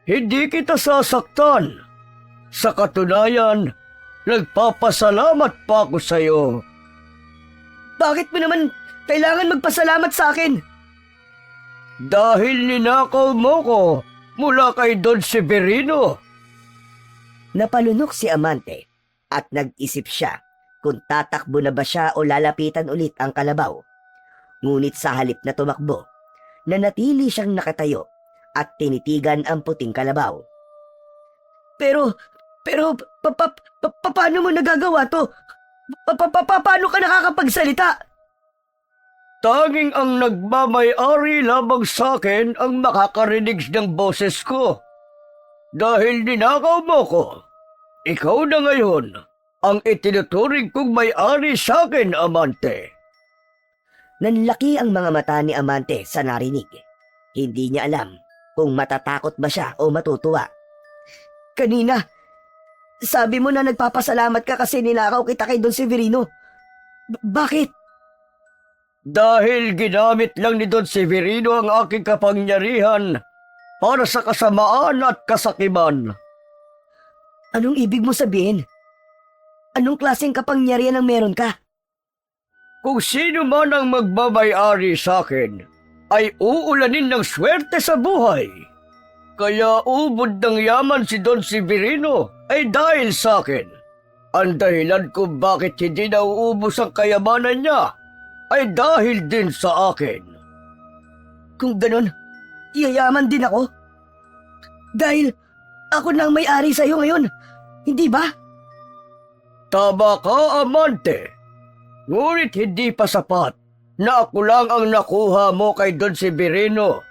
S3: Hindi kita sasaktan. Sa katunayan, nagpapasalamat pa ako sa iyo. Bakit mo naman kailangan magpasalamat sa akin? Dahil ninakaw mo ko mula kay Don Severino.
S1: Napalunok si Amante at nag-isip siya kung tatakbo na ba siya o lalapitan ulit ang kalabaw. Ngunit sa halip na tumakbo, nanatili siyang nakatayo at tinitigan ang puting kalabaw.
S3: Pero, paano mo nagagawa to? Paano ka nakakapagsalita? Tanging ang nagmamay-ari lamang sa akin ang makakarinig ng boses ko. Dahil ninakaw mo ko, ikaw na ngayon ang itinuturing kong may-ari sa akin, Amante.
S1: Nanlaki ang mga mata ni Amante sa narinig. Hindi niya alam kung matatakot ba siya o matutuwa.
S3: Kanina, sabi mo na nagpapasalamat ka kasi ninakaw kita kay Don Severino. Bakit? Dahil ginamit lang ni Don Severino ang aking kapangyarihan para sa kasamaan at kasakiman.
S1: Anong ibig mo sabihin? Anong klaseng kapangyarihan ang meron ka?
S3: Kung sino man ang magmamay-ari sa akin, ay uulanin ng swerte sa buhay. Kaya ubod ng yaman si Don Severino ay dahil sa akin. Ang dahilan kung bakit hindi nauubos ang kayamanan niya ay dahil din sa akin. Kung ganon, yayaman din ako. Dahil ako na ang may-ari sa'yo ngayon, hindi ba? Tama ka, Amante. Ngunit hindi pa sapat na ako lang ang nakuha mo kay Don Severino.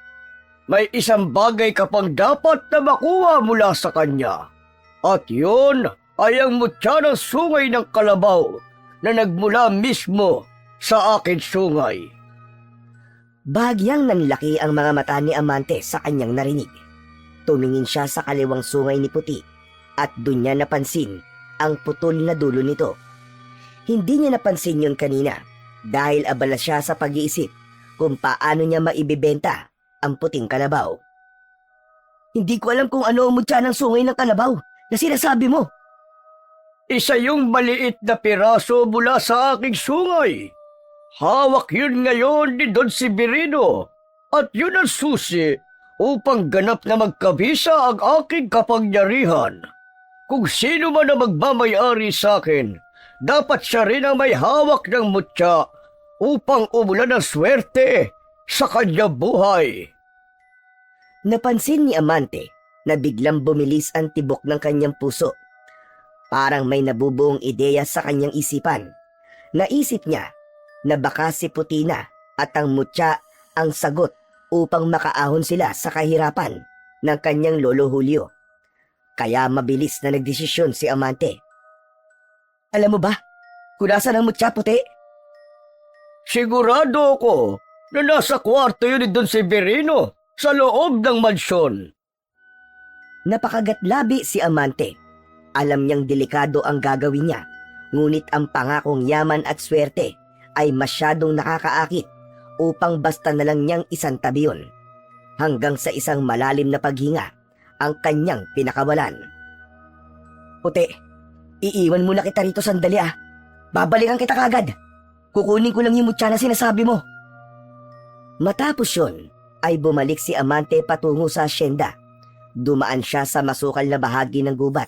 S3: May isang bagay ka pang dapat na makuha mula sa kanya. At yun ay ang mutya ng sungay ng kalabaw na nagmula mismo sa akin sungay.
S1: Bahagyang nanlaki ang mga mata ni Amante sa kanyang narinig. Tumingin siya sa kaliwang sungay ni Puti at doon niya napansin ang putol na dulo nito. Hindi niya napansin yun kanina dahil abala siya sa pag-iisip kung paano niya maibibenta ang puting kalabaw.
S3: Hindi ko alam kung ano ang mutya ng sungay ng kalabaw na sinasabi mo. Isa yung maliit na piraso mula sa aking sungay. Hawak yun ngayon ni Don Severino at yun ang susi upang ganap na magkabisa ang aking kapangyarihan. Kung sino man ang magmamay-ari sa akin, dapat siya rin ang may hawak ng mutya upang umulan ng swerte sa kanyang buhay.
S1: Napansin ni Amante na biglang bumilis ang tibok ng kanyang puso. Parang may nabubuong ideya sa kanyang isipan. Naisip niya na baka si Puti na at ang mutya ang sagot upang makaahon sila sa kahirapan ng kanyang lolo Julio. Kaya mabilis na nagdesisyon si Amante. Alam mo ba kung nasaan ang mutya, Puti?
S3: Sigurado ako na nasa kwarto yun ni Don Severino sa loob ng mansyon.
S1: Napakagatlabi si Amante. Alam niyang delikado ang gagawin niya, ngunit ang pangakong yaman at swerte ay masyadong nakakaakit upang basta na lang niyang isantabi yun. Hanggang sa isang malalim na paghinga, ang kanyang pinakawalan. Puti, iiwan muna kita rito sandali ah. Babalikan kita kagad. Kukunin ko lang yung mutya na sinasabi mo. Matapos yun, ay bumalik si Amante patungo sa asyenda. Dumaan siya sa masukal na bahagi ng gubat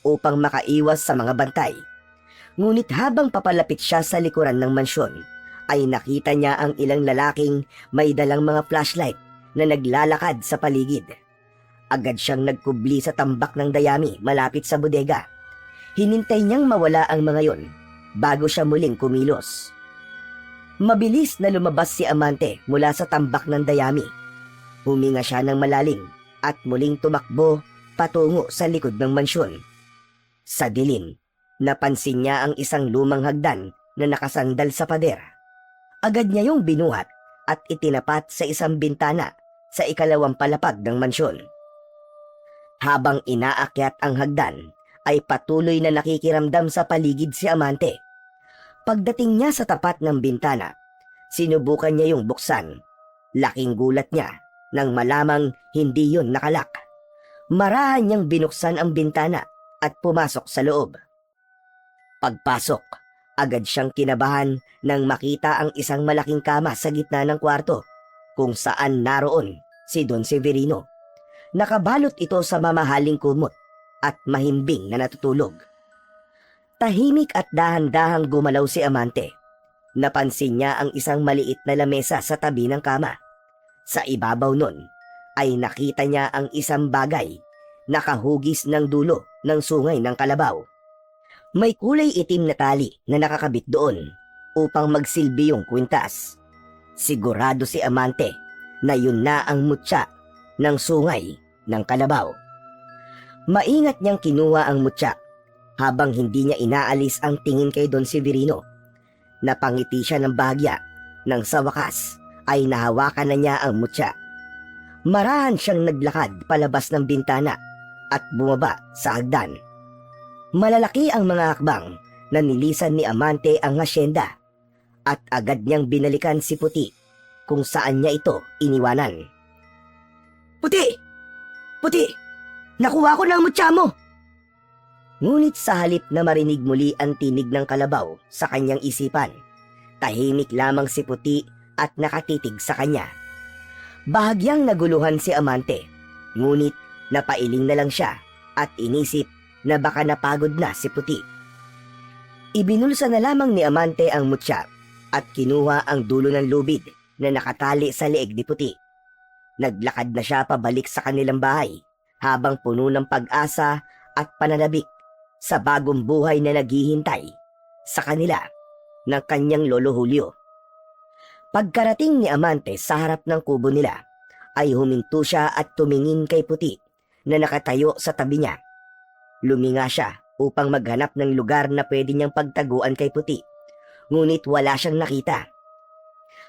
S1: upang makaiwas sa mga bantay. Ngunit habang papalapit siya sa likuran ng mansyon, ay nakita niya ang ilang lalaking may dalang mga flashlight na naglalakad sa paligid. Agad siyang nagkubli sa tambak ng dayami malapit sa bodega. Hinintay niyang mawala ang mga yon bago siya muling kumilos. Mabilis na lumabas si Amante mula sa tambak ng dayami. Huminga siya ng malalim at muling tumakbo patungo sa likod ng mansyon. Sa dilim, napansin niya ang isang lumang hagdan na nakasandal sa pader. Agad niya yung binuhat at itinapat sa isang bintana sa ikalawang palapag ng mansyon. Habang inaakyat ang hagdan, ay patuloy na nakikiramdam sa paligid si Amante. Pagdating niya sa tapat ng bintana, sinubukan niya yung buksan. Laking gulat niya nang malamang hindi yun nakalak. Marahan niyang binuksan ang bintana at pumasok sa loob. Pagpasok, agad siyang kinabahan nang makita ang isang malaking kama sa gitna ng kwarto kung saan naroon si Don Severino. Nakabalot ito sa mamahaling kumot at mahimbing na natutulog. Tahimik at dahan-dahang gumalaw si Amante. Napansin niya ang isang maliit na lamesa sa tabi ng kama. Sa ibabaw nun ay nakita niya ang isang bagay na kahugis ng dulo ng sungay ng kalabaw. May kulay itim na tali na nakakabit doon upang magsilbi yung kwintas. Sigurado si Amante na yun na ang mutya ng sungay ng kalabaw. Maingat niyang kinuha ang mutya habang hindi niya inaalis ang tingin kay Don Severino. Napangiti siya ng bahagya nang sa wakas ay nahawakan na niya ang mutya. Marahan siyang naglakad palabas ng bintana at bumaba sa hagdan. Malalaki ang mga hakbang na nilisan ni Amante ang hasyenda at agad niyang binalikan si Puti kung saan niya ito iniwanan. Puti! Puti! Nakuha ko na ang mutya mo! Ngunit sa halip na marinig muli ang tinig ng kalabaw sa kanyang isipan, tahimik lamang si Puti at nakatitig sa kanya. Bahagyang naguluhan si Amante, ngunit napailing na lang siya at inisip na baka napagod na si Puti. Ibinulsa na lamang ni Amante ang mutya at kinuha ang dulo ng lubid na nakatali sa leeg ni Puti. Naglakad na siya pabalik sa kanilang bahay habang puno ng pag-asa at pananabik sa bagong buhay na naghihintay sa kanila ng kanyang lolo Julio. Pagkarating ni Amante sa harap ng kubo nila, ay huminto siya at tumingin kay Puti na nakatayo sa tabi niya. Luminga siya upang maghanap ng lugar na pwede niyang pagtaguan kay Puti, ngunit wala siyang nakita.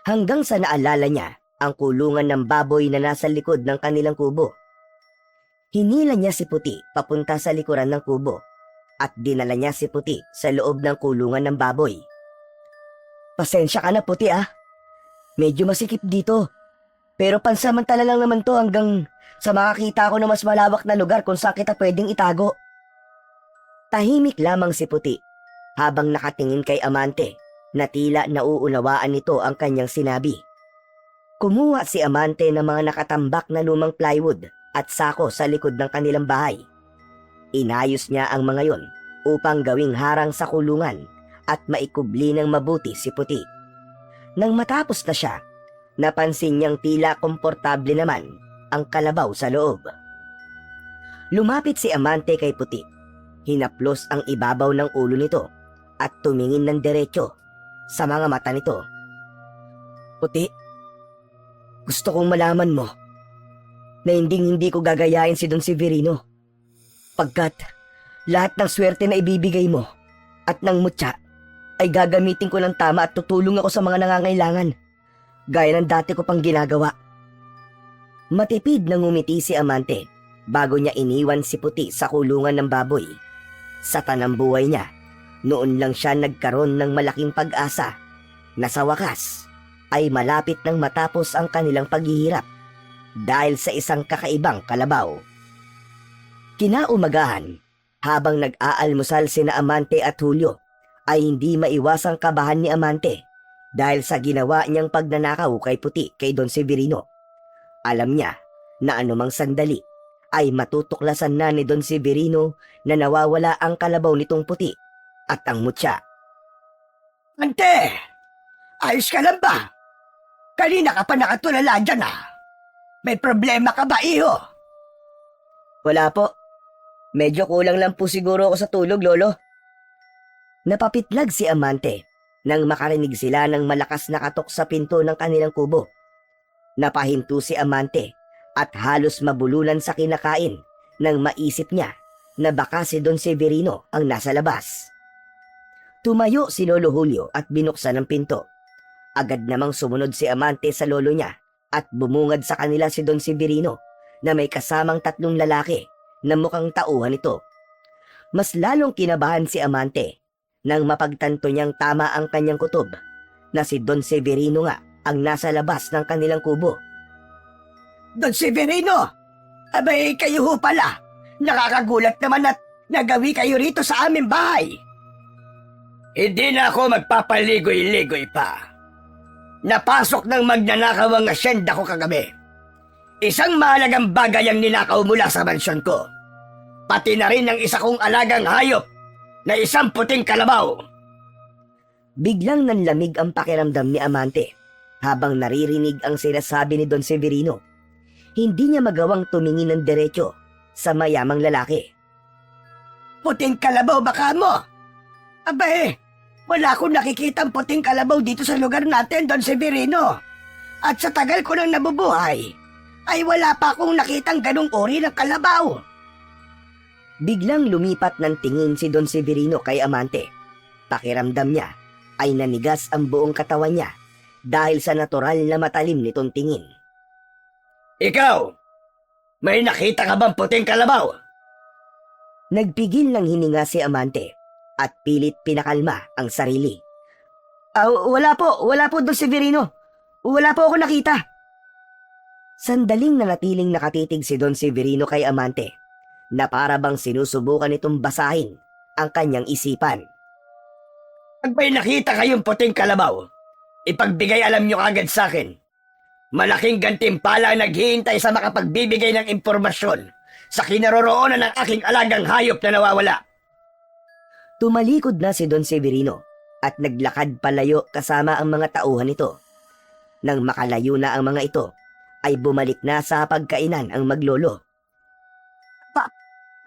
S1: Hanggang sa naalala niya ang kulungan ng baboy na nasa likod ng kanilang kubo. Hinila niya si Puti papunta sa likuran ng kubo at dinala niya si Puti sa loob ng kulungan ng baboy. Pasensya ka na, Puti ah. Medyo masikip dito. Pero pansamantala lang naman to hanggang sa makakita ko na mas malawak na lugar kung saan kita pwedeng itago. Tahimik lamang si Puti habang nakatingin kay Amante na tila nauunawaan nito ang kanyang sinabi. Kumuha si Amante ng mga nakatambak na lumang plywood at sako sa likod ng kanilang bahay. Inayos niya ang mga yon upang gawing harang sa kulungan at maikubli ng mabuti si Puti. Nang matapos na siya, napansin niyang tila komportable naman ang kalabaw sa loob. Lumapit si Amante kay Puti. Hinaplos ang ibabaw ng ulo nito at tumingin ng diretso sa mga mata nito. Puti, gusto kong malaman mo na hindi ko gagayain si Don Severino. Pagkat lahat ng swerte na ibibigay mo at ng mutya ay gagamitin ko ng tama at tutulong ako sa mga nangangailangan. gaya ng dati ko pang ginagawa. Matipid na ngumiti si Amante bago niya iniwan si Puti sa kulungan ng baboy. Sa tanang buhay niya, noon lang siya nagkaroon ng malaking pag-asa na sa wakas ay malapit nang matapos ang kanilang paghihirap dahil sa isang kakaibang kalabaw. Kinaumagahan, habang nag-aalmusal sina Amante at Julio, ay hindi maiwasang kabahan ni Amante dahil sa ginawa niyang pagnanakaw kay Puti kay Don Severino. Alam niya na anumang sandali ay matutuklasan na ni Don Severino na nawawala ang kalabaw nitong Puti at ang mutya.
S3: Ante, ayos ka lang ba? Kanina ka pa nakatulala dyan May problema ka ba, iho?
S1: Wala po. Medyo kulang lang po siguro ako sa tulog, Lolo. Napapitlag si Amante nang makarinig sila ng malakas na katok sa pinto ng kanilang kubo. Napahinto si Amante at halos mabulunan sa kinakain nang maisip niya na baka si Don Severino ang nasa labas. Tumayo si Lolo Julio at binuksan ang pinto. Agad namang sumunod si Amante sa lolo niya at bumungad sa kanila si Don Severino na may kasamang 3 lalaki na mukhang tauhan ito. Mas lalong kinabahan si Amante nang mapagtanto niyang tama ang kanyang kutob na si Don Severino nga ang nasa labas ng kanilang kubo.
S3: Don Severino, abay kayo ho pala. Nakakagulat naman at nagawi kayo rito sa aming bahay. Hindi na ako magpapaligoy-ligoy pa. Napasok ng magnanakaw ang asyenda ko kagabi. Isang mahalagang bagay ang ninakaw mula sa mansyon ko. Pati na rin ang isa kong alagang hayop na isang puting kalabaw.
S1: Biglang nanlamig ang pakiramdam ni Amante habang naririnig ang sinasabi ni Don Severino. Hindi niya magawang tumingin ng diretso sa mayamang lalaki.
S3: Puting kalabaw baka mo? Abay, wala akong nakikitang puting kalabaw dito sa lugar natin, Don Severino. At sa tagal ko nang nabubuhay, ay wala pa akong nakitang ganong uri ng kalabaw.
S1: Biglang lumipat ng tingin si Don Severino kay Amante. Pakiramdam niya ay nanigas ang buong katawan niya dahil sa natural na matalim nitong tingin.
S3: Ikaw, may nakita ka bang puting kalabaw?
S1: Nagpigil ng hininga si Amante at pilit pinakalma ang sarili. Wala po Don Severino. Wala po ako nakita. Sandaling nanatiling nakatitig si Don Severino kay Amante na para bang sinusubukan itong basahin ang kanyang isipan.
S3: Pag may nakita kayong puting kalabaw, ipagbigay alam nyo kagad sa akin. Malaking gantimpala ang naghihintay sa makapagbibigay ng impormasyon sa kinaroroonan ng aking alagang hayop na nawawala.
S1: Tumalikod na si Don Severino at naglakad palayo kasama ang mga tauhan nito. Nang makalayo na ang mga ito, ay bumalik na sa pagkainan ang maglolo.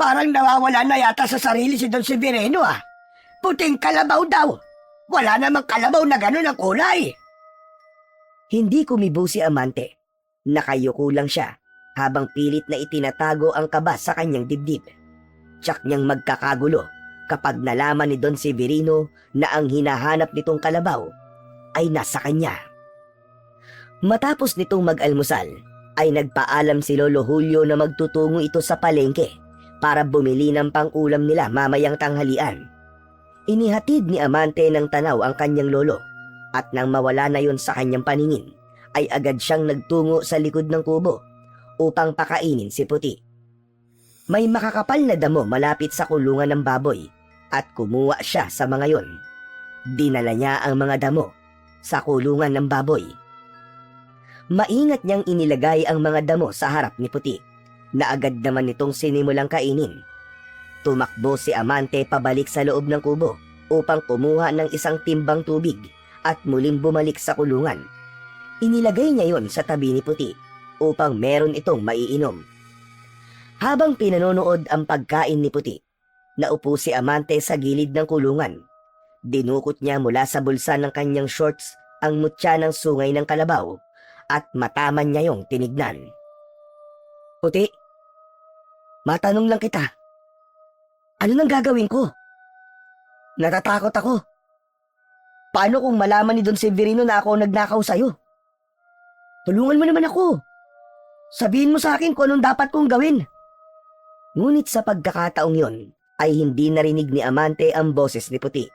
S3: Parang nawawala na yata sa sarili si Don Severino Puting kalabaw daw. Wala namang kalabaw na gano'n ang kulay.
S1: Hindi kumibo si Amante. Nakayuko lang siya habang pilit na itinatago ang kaba sa kanyang dibdib. Tiyak niyang magkakagulo kapag nalaman ni Don Severino na ang hinahanap nitong kalabaw ay nasa kanya. Matapos nitong mag-almusal, ay nagpaalam si Lolo Julio na magtutungo ito sa palengke para bumili ng pang-ulam nila mamayang tanghalian. Inihatid ni Amante ng tanaw ang kanyang lolo at nang mawala na yon sa kanyang paningin, ay agad siyang nagtungo sa likod ng kubo upang pakainin si Puti. May makakapal na damo malapit sa kulungan ng baboy at kumuha siya sa mga yon. Dinala niya ang mga damo sa kulungan ng baboy. Maingat niyang inilagay ang mga damo sa harap ni Puti na agad naman nitong sinimulang kainin. Tumakbo si Amante pabalik sa loob ng kubo upang kumuha ng isang timbang tubig at muling bumalik sa kulungan. Inilagay niya yon sa tabi ni Puti upang meron itong maiinom. Habang pinanonood ang pagkain ni Puti, naupo si Amante sa gilid ng kulungan. Dinukot niya mula sa bulsa ng kanyang shorts ang mutya ng sungay ng kalabaw at mataman niya yung tinignan. Puti, matanong lang kita. Ano nang gagawin ko? Natatakot ako. Paano kung malaman ni Don Severino na ako nagnakaw sa'yo? Tulungan mo naman ako. Sabihin mo sa akin kung anong dapat kong gawin. Ngunit sa pagkakataong yon ay hindi narinig ni Amante ang boses ni Puti.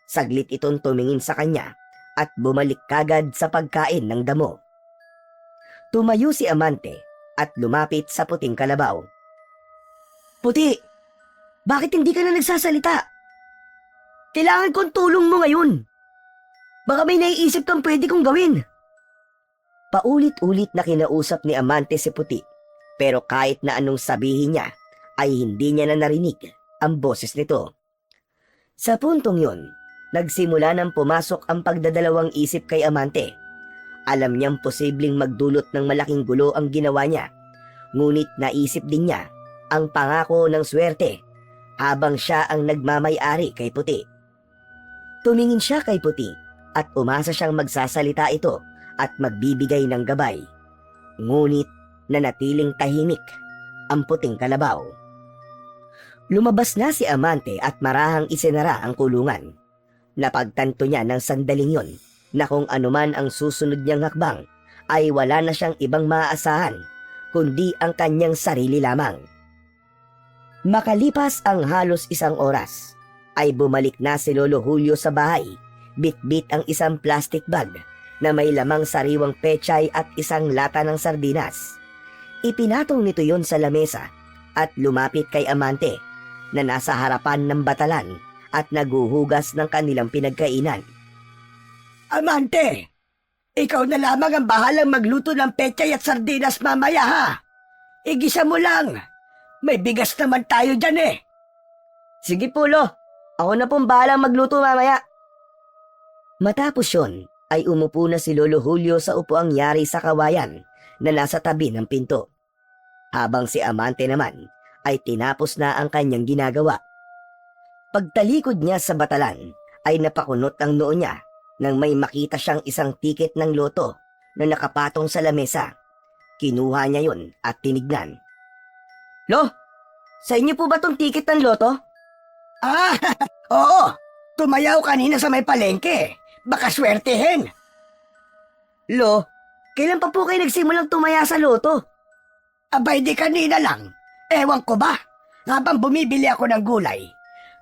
S1: Saglit itong tumingin sa kanya at bumalik kagad sa pagkain ng damo. Tumayo si Amante at lumapit sa puting kalabaw. Puti, bakit hindi ka na nagsasalita? Kailangan kong tulong mo ngayon. Baka may naiisip kang pwede kong gawin. Paulit-ulit na kinausap ni Amante si Puti, pero kahit na anong sabihin niya, ay hindi niya na narinig ang boses nito. Sa puntong yon, nagsimula nang pumasok ang pagdadalawang isip kay Amante. Alam niyang posibleng magdulot ng malaking gulo ang ginawa niya, ngunit naisip din niya ang pangako ng swerte habang siya ang nagmamay-ari kay Puti. Tumingin siya kay Puti at umasa siyang magsasalita ito at magbibigay ng gabay. Ngunit nanatiling tahimik ang puting kalabaw. Lumabas na si Amante at marahang isinara ang kulungan. Napagtanto niya ng sandaling yon na kung anuman ang susunod niyang hakbang ay wala na siyang ibang maaasahan kundi ang kanyang sarili lamang. Makalipas ang halos 1 oras ay bumalik na si Lolo Julio sa bahay, bit-bit ang isang plastic bag na may lamang sariwang pechay at isang lata ng sardinas. Ipinatong nito yon sa lamesa at lumapit kay Amante na nasa harapan ng batalan at naguhugas ng kanilang pinagkainan.
S3: Amante, ikaw na lamang ang bahalang magluto ng pechay at sardinas mamaya ha. Igisa mo lang. May bigas naman tayo dyan eh.
S1: Sige po, Lo. Ako na pong bahalang magluto mamaya. Matapos yon, ay umupo na si Lolo Julio sa upuang yari sa kawayan na nasa tabi ng pinto. Habang si Amante naman ay tinapos na ang kanyang ginagawa. Pagtalikod niya sa batalan ay napakunot ang noo niya nang may makita siyang isang tiket ng loto na nakapatong sa lamesa. Kinuha niya yon at tinignan. Lo, sa inyo po ba tong tiket ng loto?
S3: Ah, oo. Tumayaw kanina sa may palengke. Baka swertehin.
S1: Lo, kailan pa po kayo nagsimulang tumaya sa loto?
S3: Abay di kanina lang. Ewan ko ba, habang bumibili ako ng gulay,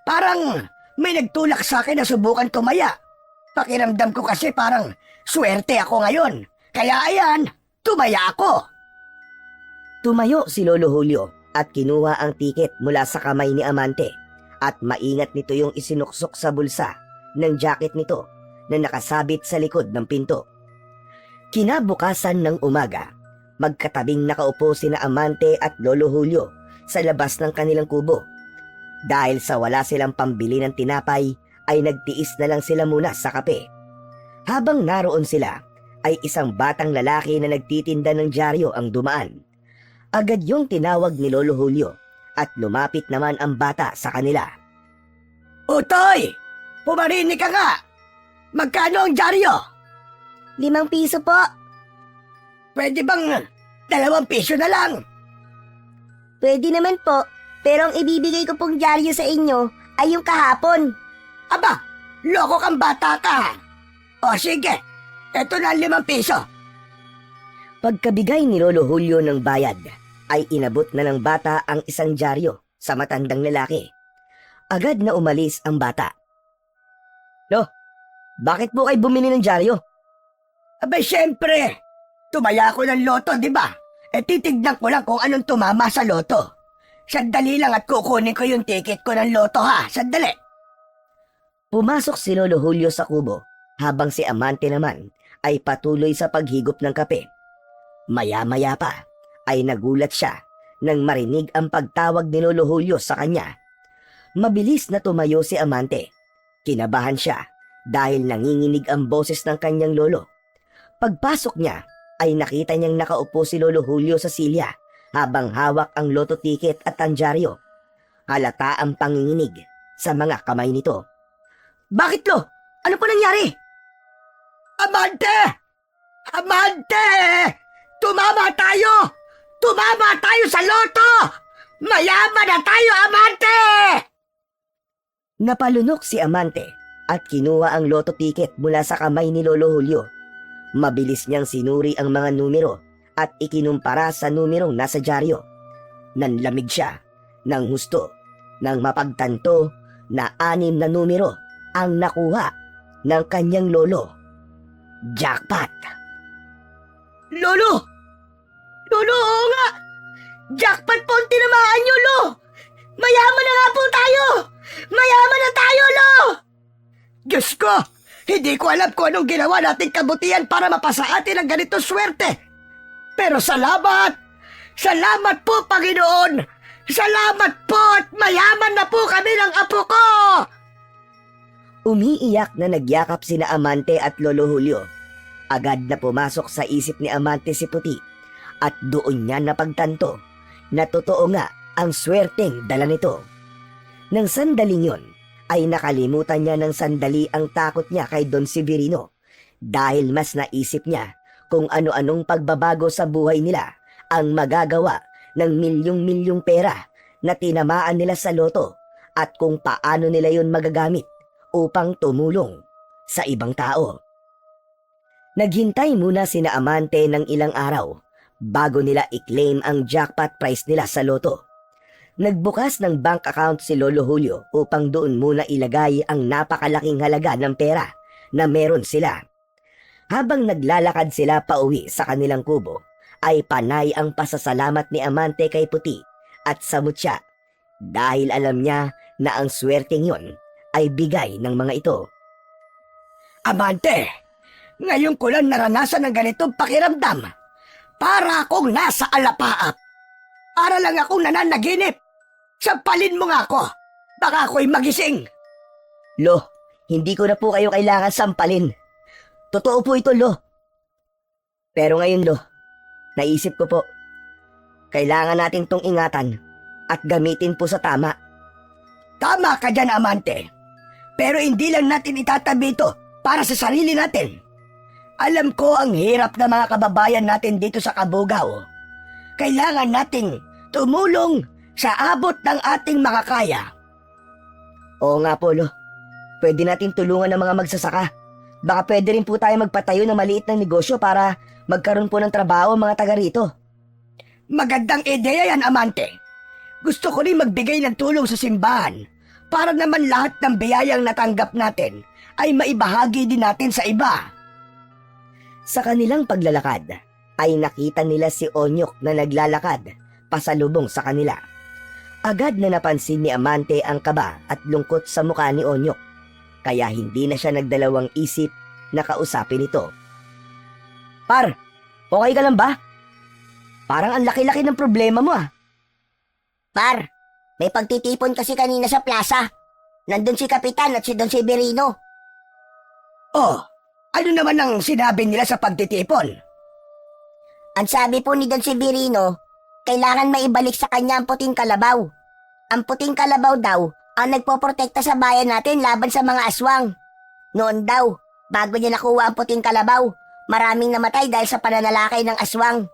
S3: parang may nagtulak sa akin na subukan tumaya. Pakiramdam ko kasi parang swerte ako ngayon. Kaya ayan, tumaya ako.
S1: Tumayo si Lolo Julio at kinuha ang tiket mula sa kamay ni Amante at maingat nito yung isinuksok sa bulsa ng jacket nito na nakasabit sa likod ng pinto. Kinabukasan ng umaga, magkatabing nakaupo sina Amante at Lolo Julio sa labas ng kanilang kubo. Dahil sa wala silang pambili ng tinapay, ay nagtiis na lang sila muna sa kape. Habang naroon sila, ay isang batang lalaki na nagtitinda ng dyaryo ang dumaan. Agad yung tinawag ni Lolo Julio at lumapit naman ang bata sa kanila.
S3: Utoy! Pumarinig ka nga! Magkano ang dyaryo?
S2: 5 piso po.
S3: Pwede bang 2 piso na lang?
S2: Pwede naman po, pero ang ibibigay ko pong dyaryo sa inyo ay yung kahapon.
S3: Aba, loko kang bata ka. O sige, eto na 5 piso.
S1: Pagkabigay ni Lolo Julio ng bayad, ay inabot na ng bata ang isang dyaryo sa matandang lalaki. Agad na umalis ang bata. Lo, bakit po kayo bumili ng dyaryo?
S3: Abay, syempre. Tumaya ako ng loto, di ba? Titignan ko lang kung anong tumama sa loto. Sandali lang at kukunin ko yung ticket ko ng loto ha. Sandali.
S1: Pumasok si Lolo Julio sa kubo habang si Amante naman ay patuloy sa paghigop ng kape. Maya-maya pa ay nagulat siya nang marinig ang pagtawag ni Lolo Julio sa kanya. Mabilis na tumayo si Amante. Kinabahan siya dahil nanginginig ang boses ng kanyang lolo. Pagpasok niya ay nakita niyang nakaupo si Lolo Julio sa silya habang hawak ang loto ticket at ang dyaryo. Halata ang panginginig sa mga kamay nito. Bakit, Lo? Ano po nangyari?
S3: Amante! Amante! Tumama tayo! Tumama tayo sa loto! Mayaman na tayo, Amante!
S1: Napalunok si Amante at kinuha ang loto ticket mula sa kamay ni Lolo Julio. Mabilis niyang sinuri ang mga numero at ikinumpara sa numerong nasa dyaryo. Nanlamig siya ng husto nang mapagtanto na 6 na numero ang nakuha ng kanyang lolo. Jackpot!
S3: Lolo! Lolo, oo nga! Jackpot po ang tinamaan niyo, Lo! Mayaman na nga po tayo! Mayaman na tayo, Lo! Diyos ko! Hindi ko alam kung anong ginawa nating kabutihan para mapasa atin ang ganitong swerte. Pero salamat! Salamat po, Panginoon! Salamat po at mayaman na po kami ng apo ko!
S1: Umiiyak na nagyakap sina Amante at Lolo Julio. Agad na pumasok sa isip ni Amante si Puti at doon niya napagtanto na totoo nga ang swerteng dala nito. Nang sandaling yon ay nakalimutan niya ng sandali ang takot niya kay Don Severino dahil mas naisip niya kung ano-anong pagbabago sa buhay nila ang magagawa ng milyong-milyong pera na tinamaan nila sa loto at kung paano nila yon magagamit upang tumulong sa ibang tao. Naghintay muna sina Amante ng ilang araw bago nila i-claim ang jackpot prize nila sa loto. Nagbukas ng bank account si Lolo Julio upang doon muna ilagay ang napakalaking halaga ng pera na meron sila. Habang naglalakad sila pauwi sa kanilang kubo, ay panay ang pasasalamat ni Amante kay Puti at sa mutya dahil alam niya na ang swerteng yon ay bigay ng mga ito.
S3: Amante, ngayon ko lang naranasan ng ganitong pakiramdam. Para akong nasa alapaap. Para lang akong nananaginip. Sampalin mo nga ako. Baka ako'y magising.
S1: Lo, hindi ko na po kayo kailangan sampalin. Totoo po ito, Lo. Pero ngayon, Lo, naisip ko po, kailangan natin tong ingatan at gamitin po sa tama.
S3: Tama ka dyan, Amante. Pero hindi lang natin itatabi ito para sa sarili natin. Alam ko ang hirap na mga kababayan natin dito sa Kabugao. Kailangan nating tumulong sa abot ng ating makakaya.
S1: Oo nga po, Lo. Pwede natin tulungan ng mga magsasaka. Baka pwede rin po tayo magpatayo ng maliit na negosyo para magkaroon po ng trabaho ang mga taga rito.
S3: Magandang ideya yan, Amante. Gusto ko rin magbigay ng tulong sa simbahan para naman lahat ng biyayang natanggap natin ay maibahagi din natin sa iba.
S1: Sa kanilang paglalakad, ay nakita nila si Onyok na naglalakad pasalubong sa kanila. Agad na napansin ni Amante ang kaba at lungkot sa mukha ni Onyok, kaya hindi na siya nagdalawang isip na kausapin ito. Par, okay ka lang ba? Parang ang laki-laki ng problema mo ah.
S2: Par, may pagtitipon kasi kanina sa plaza. Nandun si Kapitan at si Don Severino.
S3: Oh, ano naman ang sinabi nila sa pagtitipon?
S2: Ang sabi po ni Don Severino, kailangan maibalik sa kanya ang puting kalabaw. Ang puting kalabaw daw ang nagpoprotekta sa bayan natin laban sa mga aswang. Noon daw, bago niya nakuha ang puting kalabaw, maraming namatay dahil sa pananalakay ng aswang.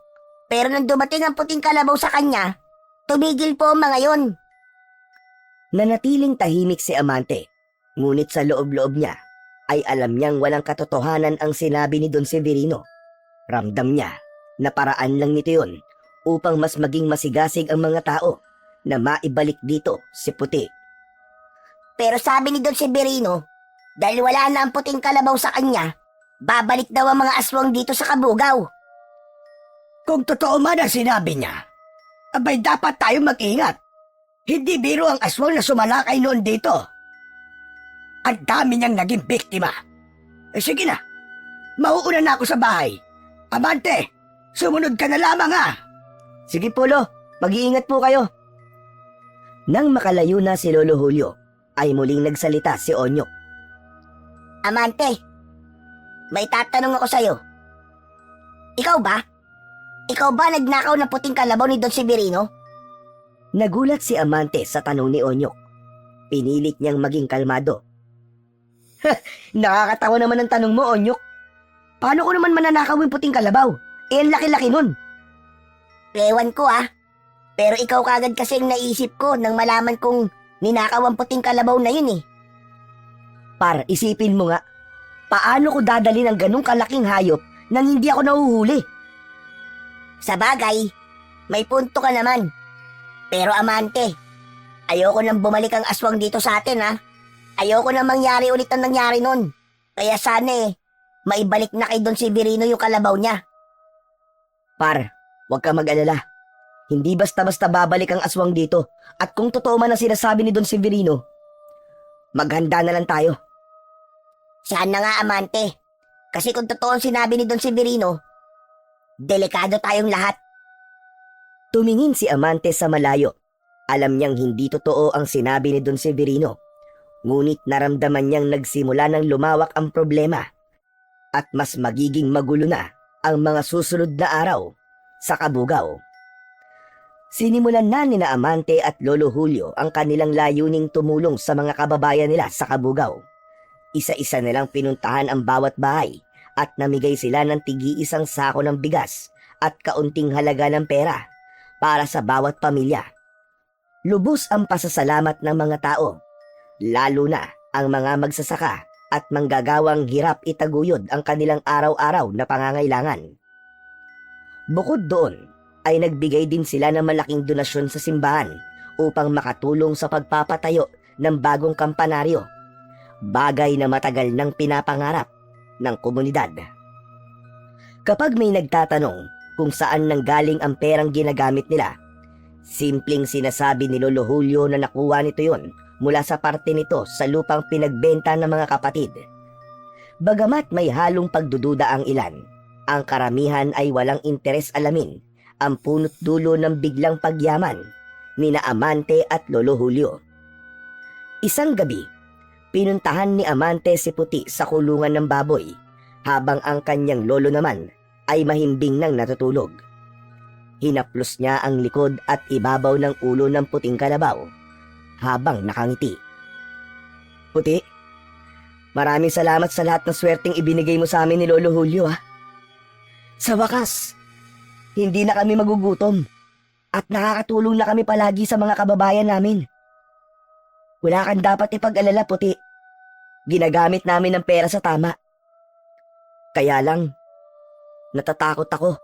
S2: Pero nang dumating ang puting kalabaw sa kanya, tumigil po ang mga yon.
S1: Nanatiling tahimik si Amante, ngunit sa loob-loob niya ay alam niyang walang katotohanan ang sinabi ni Don Severino. Ramdam niya na paraan lang nito yon upang mas maging masigasig ang mga tao na maibalik dito si Puti.
S2: Pero sabi ni Don Severino, dahil wala na ang puting kalabaw sa kanya, babalik daw ang mga aswang dito sa Kabugao.
S3: Kung totoo man ang sinabi niya, abay dapat tayo mag-ingat. Hindi biro ang aswang na sumalakay noon dito. Ang dami niyang naging biktima. Sige na, mauuna na ako sa bahay. Amante, sumunod ka na lamang ha.
S1: Sige po, Lo, mag-iingat po kayo. Nang makalayo na si Lolo Julio, ay muling nagsalita si Onyok.
S2: Amante, may tatanong ako sa'yo. Ikaw ba? Ikaw ba nagnakaw ng puting kalabaw ni Don Severino?
S1: Nagulat si Amante sa tanong ni Onyok. Pinilit niyang maging kalmado. Nakakatawa naman ang tanong mo, Onyok. Paano ko naman mananakaw yung puting kalabaw? Ang laki-laki nun.
S2: Ewan ko pero ikaw kagad kasi ang naisip ko nang malaman kong ninakaw ang puting kalabaw na yun eh.
S1: Par, isipin mo nga, paano ko dadalhin ang ganong kalaking hayop nang hindi ako nahuhuli.
S2: Sa bagay, may punto ka naman. Pero Amante, ayoko nang bumalik ang aswang dito sa atin ha. Ayoko nang mangyari ulit ang nangyari nun. Kaya sana maibalik na kay Don Severino yung kalabaw niya.
S1: Par, huwag ka mag-alala. Hindi basta-basta babalik ang aswang dito. At kung totoo man ang sinasabi ni Don Severino, maghanda na lang tayo.
S2: Sana nga Amante. Kasi kung totoo ang sinabi ni Don Severino, delikado tayong lahat.
S1: Tumingin si Amante sa malayo. Alam niyang hindi totoo ang sinabi ni Don Severino. Ngunit naramdaman niyang nagsimula ng lumawak ang problema. At mas magiging magulo na ang mga susunod na araw sa Kabugao. Sinimulan na ni na Amante at Lolo Julio ang kanilang layuning tumulong sa mga kababayan nila sa Kabugao. Isa-isa nilang pinuntahan ang bawat bahay at namigay sila ng tig-iisang sako ng bigas at kaunting halaga ng pera para sa bawat pamilya. Lubos ang pasasalamat ng mga tao, lalo na ang mga magsasaka at manggagawang hirap itaguyod ang kanilang araw-araw na pangangailangan. Bukod doon, ay nagbigay din sila ng malaking donasyon sa simbahan upang makatulong sa pagpapatayo ng bagong kampanaryo, bagay na matagal nang pinapangarap ng komunidad. Kapag may nagtatanong kung saan nanggaling ang perang ginagamit nila, simpleng sinasabi ni Lolo Julio na nakuha nito yon mula sa parte nito sa lupang pinagbenta ng mga kapatid. Bagamat may halong pagdududa ang ilan, ang karamihan ay walang interes alamin ang punot dulo ng biglang pagyaman ni na Amante at Lolo Julio. Isang gabi, pinuntahan ni Amante si Puti sa kulungan ng baboy habang ang kanyang lolo naman ay mahimbing nang natutulog. Hinaplos niya ang likod at ibabaw ng ulo ng puting kalabaw habang nakangiti. Puti, maraming salamat sa lahat ng swerteng ibinigay mo sa amin ni Lolo Julio ha. Sa wakas, hindi na kami magugutom at nakakatulong na kami palagi sa mga kababayan namin. Wala kang dapat ipag-alala, Puti. Ginagamit namin ang pera sa tama. Kaya lang, natatakot ako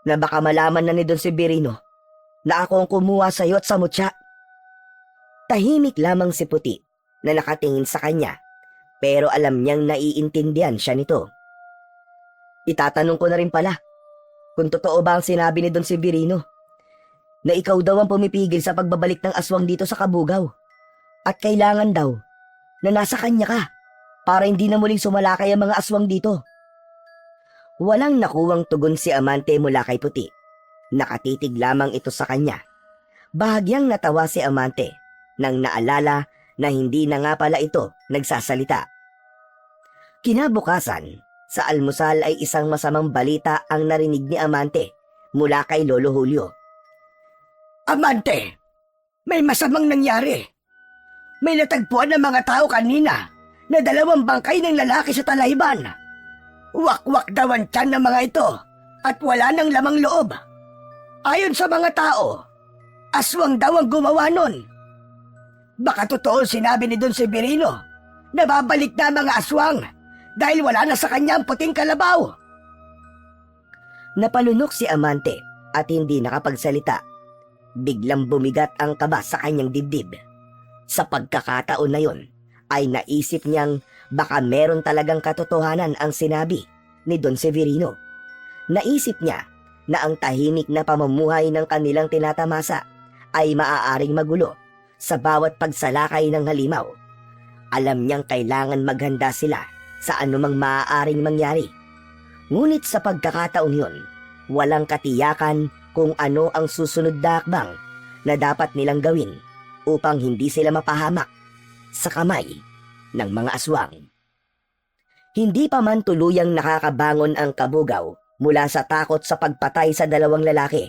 S1: na baka malaman na ni Don Severino na ako ang kumuha sa iyo at sa mutya. Tahimik lamang si Puti na nakatingin sa kanya, pero alam niyang naiintindihan siya nito. Itatanong ko na rin pala, kung totoo ba ang sinabi ni Don Severino na ikaw daw ang pumipigil sa pagbabalik ng aswang dito sa Kabugao at kailangan daw na nasa kanya ka para hindi na muling sumalakay ang mga aswang dito. Walang nakuwang tugon si Amante mula kay Puti. Nakatitig lamang ito sa kanya. Bahagyang natawa si Amante nang naalala na hindi na nga pala ito nagsasalita. Kinabukasan, sa almusal ay isang masamang balita ang narinig ni Amante mula kay Lolo Julio.
S3: Amante, may masamang nangyari. May natagpuan ng mga tao kanina na 2 bangkay ng lalaki sa Talayban. Wakwak daw ang tiyan ng mga ito at wala nang lamang loob. Ayon sa mga tao, aswang daw ang gumawa nun. Baka totoo sinabi ni Don Severino na babalik na mga aswang dahil wala na sa kanya ang puting kalabaw.
S1: Napalunok si Amante at hindi nakapagsalita. Biglang bumigat ang kaba sa kanyang dibdib. Sa pagkakataon na yon, ay naisip niyang baka meron talagang katotohanan ang sinabi ni Don Severino. Naisip niya na ang tahimik na pamumuhay ng kanilang tinatamasa ay maaaring magulo sa bawat pagsalakay ng halimaw. Alam niyang kailangan maghanda sila sa anumang maaaring mangyari. Ngunit sa pagkakataon yon, walang katiyakan kung ano ang susunod na hakbang na dapat nilang gawin upang hindi sila mapahamak sa kamay ng mga aswang. Hindi pa man tuluyang nakakabangon ang Kabugao mula sa takot sa pagpatay sa 2 lalaki,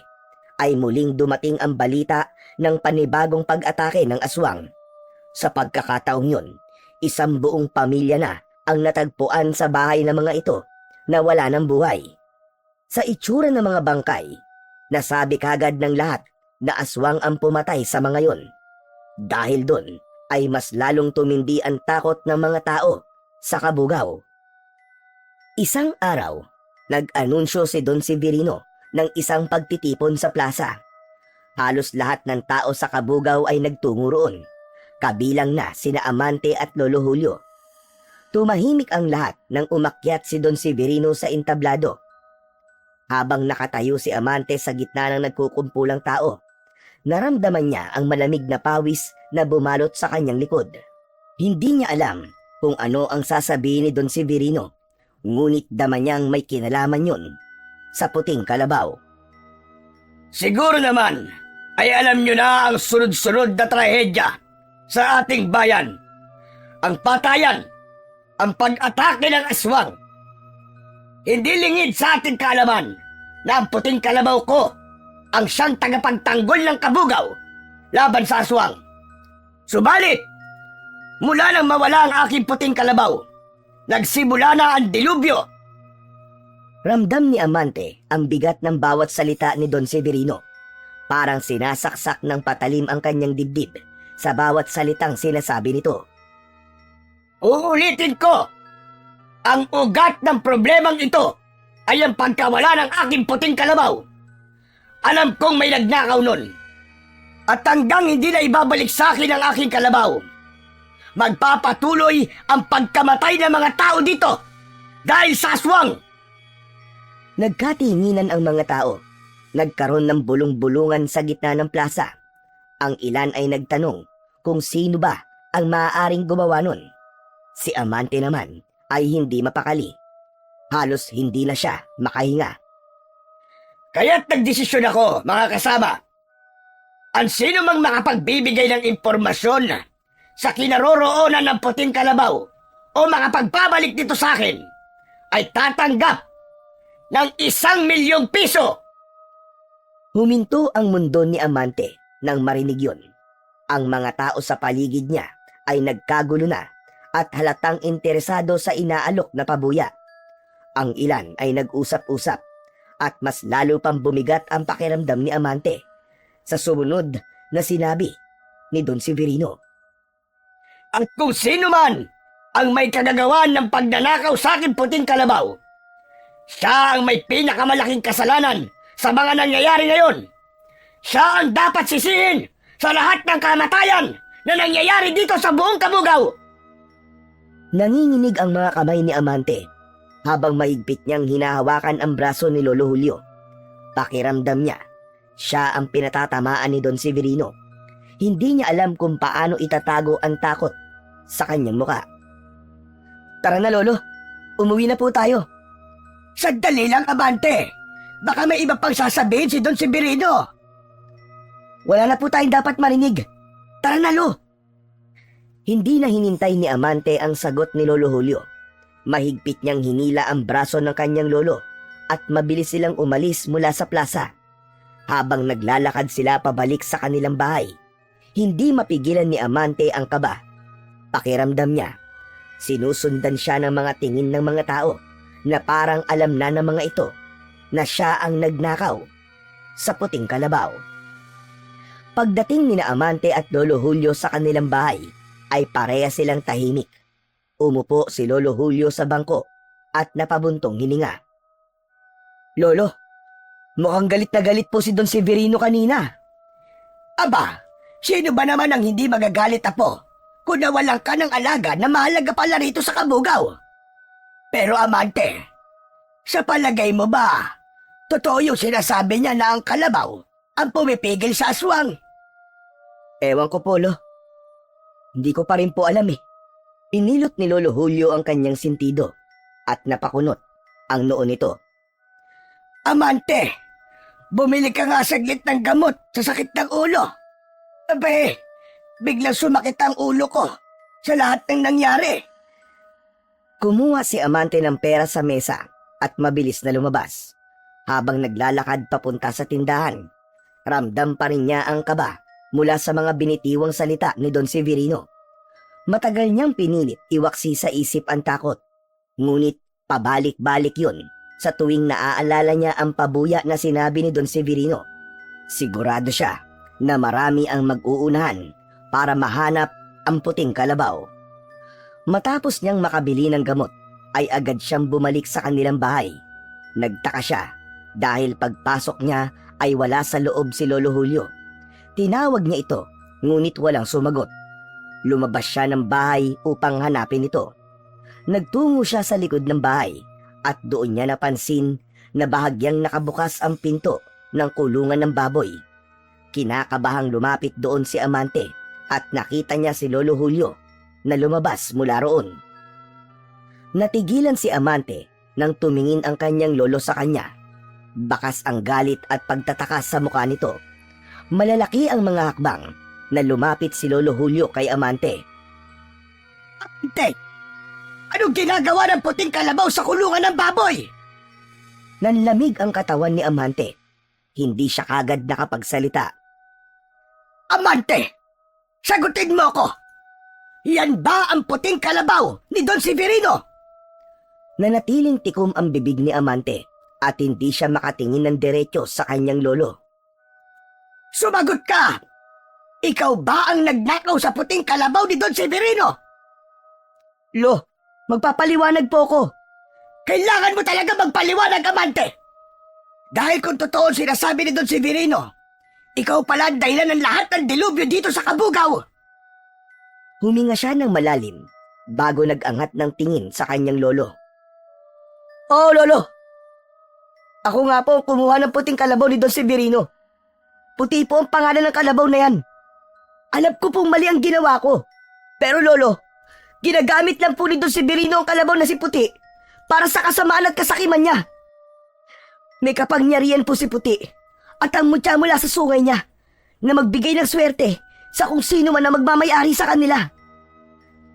S1: ay muling dumating ang balita ng panibagong pag-atake ng aswang. Sa pagkakataong yon, isang buong pamilya na ang natagpuan sa bahay ng mga ito na wala ng buhay. Sa itsura ng mga bangkay, nasabi kagad ng lahat na aswang ang pumatay sa mga yon. Dahil doon ay mas lalong tumindi ang takot ng mga tao sa Kabugao. Isang araw, Nag-anunsyo si Don Severino ng isang pagtitipon sa plaza. Halos lahat ng tao sa Kabugao ay nagtungo roon, kabilang na sina Amante at Lolo Julio. Tumahimik ang lahat nang umakyat si Don Severino sa entablado. Habang nakatayo si Amante sa gitna ng nagkukumpulang tao, naramdaman niya ang malamig na pawis na bumalot sa kanyang likod. Hindi niya alam kung ano ang sasabihin ni Don Severino, ngunit dama niyang may kinalaman yun sa puting kalabaw.
S3: Siguro naman ay alam nyo na ang sunod-sunod na trahedya sa ating bayan. Ang patayan, ang pag-atake ng aswang. Hindi lingid sa ating kaalaman na ang puting kalabaw ko ang siyang tagapagtanggol ng Kabugao laban sa aswang. Subalit, mula nang mawala ang aking puting kalabaw, nagsimula na ang dilubyo.
S1: Ramdam ni Amante ang bigat ng bawat salita ni Don Severino. Parang sinasaksak ng patalim ang kanyang dibdib sa bawat salitang sinasabi nito.
S3: Uulitin ko, ang ugat ng problemang ito ay ang pagkawala ng aking puting kalabaw. Alam kong may nagnakaw nun. At hanggang hindi na ibabalik sa akin ang aking kalabaw, magpapatuloy ang pagkamatay ng mga tao dito dahil sa aswang.
S1: Nagkatinginan ang mga tao. Nagkaroon ng bulong-bulungan sa gitna ng plaza. Ang ilan ay nagtanong kung sino ba ang maaaring gumawa nun. Si Amante naman ay hindi mapakali. Halos hindi na siya makahinga.
S3: Kaya't nagdesisyon ako, mga kasama. Ang sino mang makapagbibigay ng impormasyon sa kinaroroonan ng puting kalabaw o makapagpabalik dito sa akin ay tatanggap ng 1,000,000 piso.
S1: Huminto ang mundo ni Amante nang marinig yun. Ang mga tao sa paligid niya ay nagkagulo na at halatang interesado sa inaalok na pabuya. Ang ilan ay nag-usap-usap at mas lalo pang bumigat ang pakiramdam ni Amante sa sumunod na sinabi ni Don Severino.
S3: At kung sino man ang may kagagawan ng pagnanakaw sa akin puting kalabaw, siya ang may pinakamalaking kasalanan sa mga nangyayari ngayon. Siya ang dapat sisihin sa lahat ng kamatayan na nangyayari dito sa buong Kabugao.
S1: Nanginginig ang mga kamay ni Amante habang mahigpit niyang hinahawakan ang braso ni Lolo Julio. Pakiramdam niya, siya ang pinatatamaan ni Don Severino. Hindi niya alam kung paano itatago ang takot sa kanyang muka. Tara na, Lolo. Umuwi na po tayo.
S3: Sandali lang, Amante. Baka may iba pang sasabihin si Don Severino.
S1: Wala na po tayong dapat marinig. Tara na, Lo. Hindi na hinintay ni Amante ang sagot ni Lolo Julio. Mahigpit niyang hinila ang braso ng kanyang lolo at mabilis silang umalis mula sa plaza. Habang naglalakad sila pabalik sa kanilang bahay, hindi mapigilan ni Amante ang kaba. Pakiramdam niya, sinusundan siya ng mga tingin ng mga tao na parang alam na ng mga ito na siya ang nagnakaw sa puting kalabaw. Pagdating ni Amante at Lolo Julio sa kanilang bahay, ay pareha silang tahimik. Umupo si Lolo Julio sa bangko at napabuntong hininga. Lolo, mukhang galit na galit po si Don Severino kanina.
S3: Aba, sino ba naman ang hindi magagalit, Apo, kung nawalan ka ng alaga na mahalaga pala rito sa Kabugao? Pero Amante, sa palagay mo ba, totoo yung sinasabi niya na ang kalabaw ang pumipigil sa aswang?
S1: Ewan ko po, Lo. Hindi ko pa rin po alam eh. Pinilot ni Lolo Julio ang kanyang sintido at napakunot ang noo nito.
S3: Amante, bumili ka nga saglit ng gamot sa sakit ng ulo. Abe, biglang sumakit ang ulo ko sa lahat ng nangyari.
S1: Kumuha si Amante ng pera sa mesa at mabilis na lumabas. Habang naglalakad papunta sa tindahan, ramdam pa rin niya ang kaba mula sa mga binitiwang salita ni Don Severino. Matagal niyang pinilit iwaksi sa isip ang takot. Ngunit pabalik-balik yun sa tuwing naaalala niya ang pabuya na sinabi ni Don Severino. Sigurado siya na marami ang mag-uunahan para mahanap ang puting kalabaw. Matapos niyang makabili ng gamot, ay agad siyang bumalik sa kanilang bahay. Nagtaka siya dahil pagpasok niya ay wala sa loob si Lolo Julio. Tinawag niya ito, ngunit walang sumagot. Lumabas siya ng bahay upang hanapin ito. Nagtungo siya sa likod ng bahay at doon niya napansin na bahagyang nakabukas ang pinto ng kulungan ng baboy. Kinakabahang lumapit doon si Amante at nakita niya si Lolo Julio na lumabas mula roon. Natigilan si Amante nang tumingin ang kanyang lolo sa kanya. Bakas ang galit at pagtataka sa mukha nito. Malalaki ang mga hakbang na lumapit si Lolo Julio kay Amante.
S3: Amante! Anong ginagawa ng puting kalabaw sa kulungan ng baboy?
S1: Nanlamig ang katawan ni Amante. Hindi siya kagad nakapagsalita.
S3: Amante! Sagutin mo ko! Yan ba ang puting kalabaw ni Don Severino?
S1: Nanatiling tikom ang bibig ni Amante at hindi siya makatingin ng diretso sa kanyang lolo.
S3: Sumagot ka! Ikaw ba ang nagnakaw sa puting kalabaw ni Don Severino?
S1: Lo, magpapaliwanag po ko.
S3: Kailangan mo talaga magpaliwanag, Amante! Dahil kung totoo ang sinasabi ni Don Severino, ikaw pala ang dahilan ng lahat ng dilubyo dito sa Kabugaw!
S1: Huminga siya ng malalim bago nag-angat ng tingin sa kanyang lolo. Oo, lolo. Ako nga po ang kumuha ng puting kalabaw ni Don Severino. Puti po ang pangalan ng kalabaw na yan. Alam ko pong mali ang ginawa ko. Pero lolo, ginagamit lang po ni Don Severino ang kalabaw na si Puti para sa kasamaan at kasakiman niya. May kapangyarihan po si Puti at ang mutya mula sa sungay niya na magbigay ng swerte sa kung sino man na magmamayari sa kanila.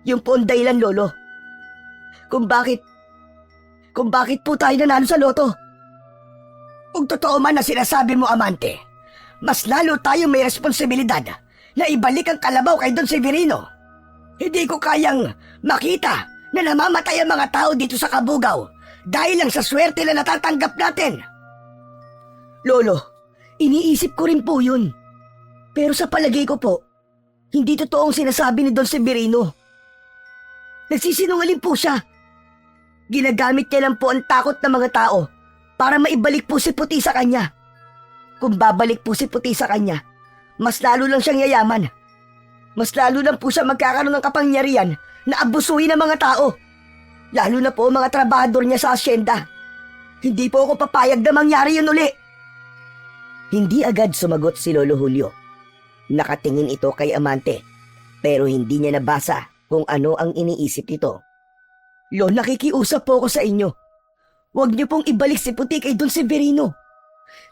S1: Yung po ang dahilan, lolo. Kung bakit po tayo nanalo sa loto.
S3: Kung totoo man na sinasabi mo, Amante, mas lalo tayo may responsibilidad na ibalik ang kalabaw kay Don Severino. Hindi ko kayang makita na namamatay ang mga tao dito sa Kabugaw dahil lang sa swerte na natatanggap natin.
S1: Lolo, iniisip ko rin po yun. Pero sa palagay ko po, hindi totoo ang sinasabi ni Don Severino. Nagsisinungaling po siya. Ginagamit niya lang po ang takot ng mga tao para maibalik po si Puti sa kanya. Kung babalik po si Puti sa kanya, mas lalo lang siyang yayaman. Mas lalo lang po siya magkakaroon ng kapangyarihan na abusuhin ng mga tao. Lalo na po ang mga trabahador niya sa asyenda. Hindi po ako papayag na mangyari yun uli. Hindi agad sumagot si Lolo Julio. Nakatingin ito kay Amante, pero hindi niya nabasa kung ano ang iniisip nito. Lo, nakikiusap po ako sa inyo. Huwag niyo pong ibalik si Puti kay Don Severino.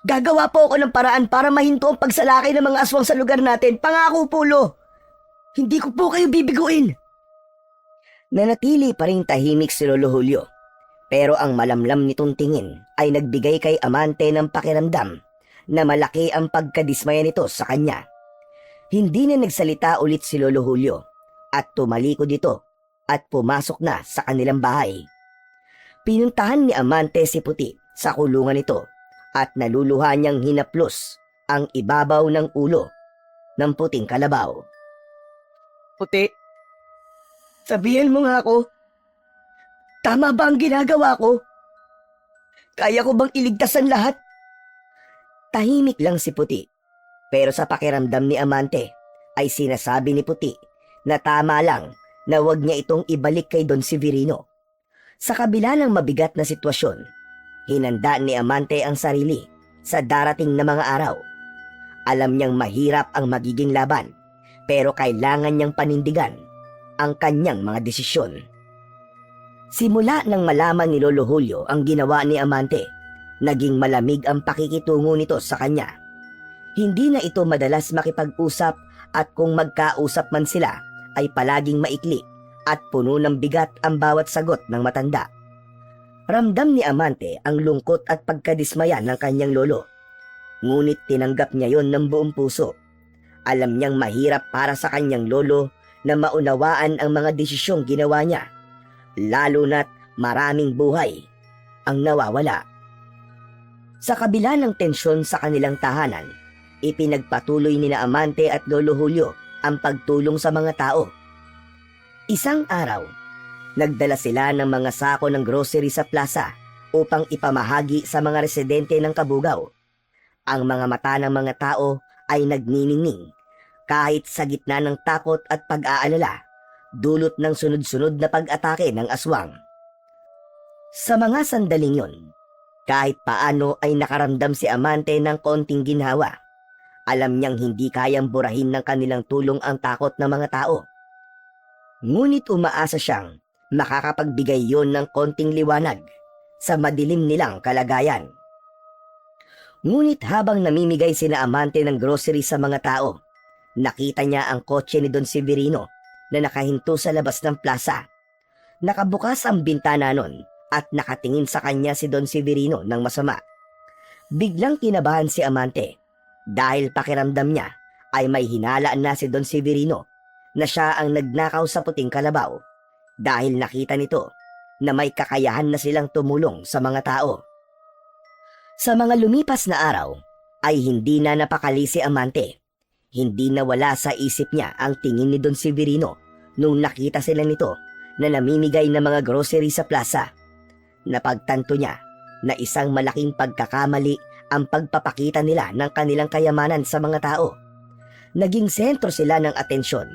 S1: Gagawa po ako ng paraan para mahinto ang pagsalakay ng mga aswang sa lugar natin. Pangako po, Lo. Hindi ko po kayo bibiguin. Nanatili pa rin tahimik si Lolo Julio. Pero ang malamlam nitong tingin ay nagbigay kay Amante ng pakiramdam na malaki ang pagkadismaya nito sa kanya. Hindi na nagsalita ulit si Lolo Julio at tumalikod ito at pumasok na sa kanilang bahay. Pinuntahan ni Amante si Puti sa kulungan nito at naluluha niyang hinaplos ang ibabaw ng ulo ng puting kalabaw. Puti, sabihin mo nga ako, tama ba ang ginagawa ko? Kaya ko bang iligtas ang lahat? Tahimik lang si Puti, pero sa pakiramdam ni Amante ay sinasabi ni Puti na tama lang na wag niya itong ibalik kay Don Severino. Sa kabila ng mabigat na sitwasyon, hinanda ni Amante ang sarili sa darating na mga araw. Alam niyang mahirap ang magiging laban, pero kailangan niyang panindigan ang kanyang mga desisyon. Simula nang malaman ni Lolo Julio ang ginawa ni Amante, naging malamig ang pakikitungo nito sa kanya. Hindi na ito madalas makipag-usap at kung magkausap man sila ay palaging maikli at puno ng bigat ang bawat sagot ng matanda. Ramdam ni Amante ang lungkot at pagkadismaya ng kanyang lolo. Ngunit tinanggap niya yon ng buong puso. Alam niyang mahirap para sa kanyang lolo na maunawaan ang mga desisyong ginawa niya, lalo na't maraming buhay ang nawawala. Sa kabila ng tensyon sa kanilang tahanan, ipinagpatuloy ni Amante at Lolo Julio ang pagtulong sa mga tao. Isang araw, nagdala sila ng mga sako ng grocery sa plaza upang ipamahagi sa mga residente ng Kabugaw. Ang mga mata ng mga tao ay nagniningning kahit sa gitna ng takot at pag-aalala, dulot ng sunod-sunod na pag-atake ng aswang. Sa mga sandaling yon, kahit paano ay nakaramdam si Amante ng konting ginhawa. Alam niyang hindi kayang burahin ng kanilang tulong ang takot ng mga tao. Ngunit umaasa siyang makakapagbigay yon ng konting liwanag sa madilim nilang kalagayan. Ngunit habang namimigay sina Amante ng grocery sa mga tao, nakita niya ang kotse ni Don Severino na nakahinto sa labas ng plaza. Nakabukas ang bintana nun at nakatingin sa kanya si Don Severino ng masama. Biglang kinabahan si Amante dahil pakiramdam niya ay may hinala na si Don Severino na siya ang nagnakaw sa puting kalabaw dahil nakita nito na may kakayahan na silang tumulong sa mga tao. Sa mga lumipas na araw ay hindi na napakali si Amante. Hindi nawala sa isip niya ang tingin ni Don Severino nung nakita sila nito na namimigay ng mga grocery sa plaza. Napagtanto niya na isang malaking pagkakamali ang pagpapakita nila ng kanilang kayamanan sa mga tao. Naging sentro sila ng atensyon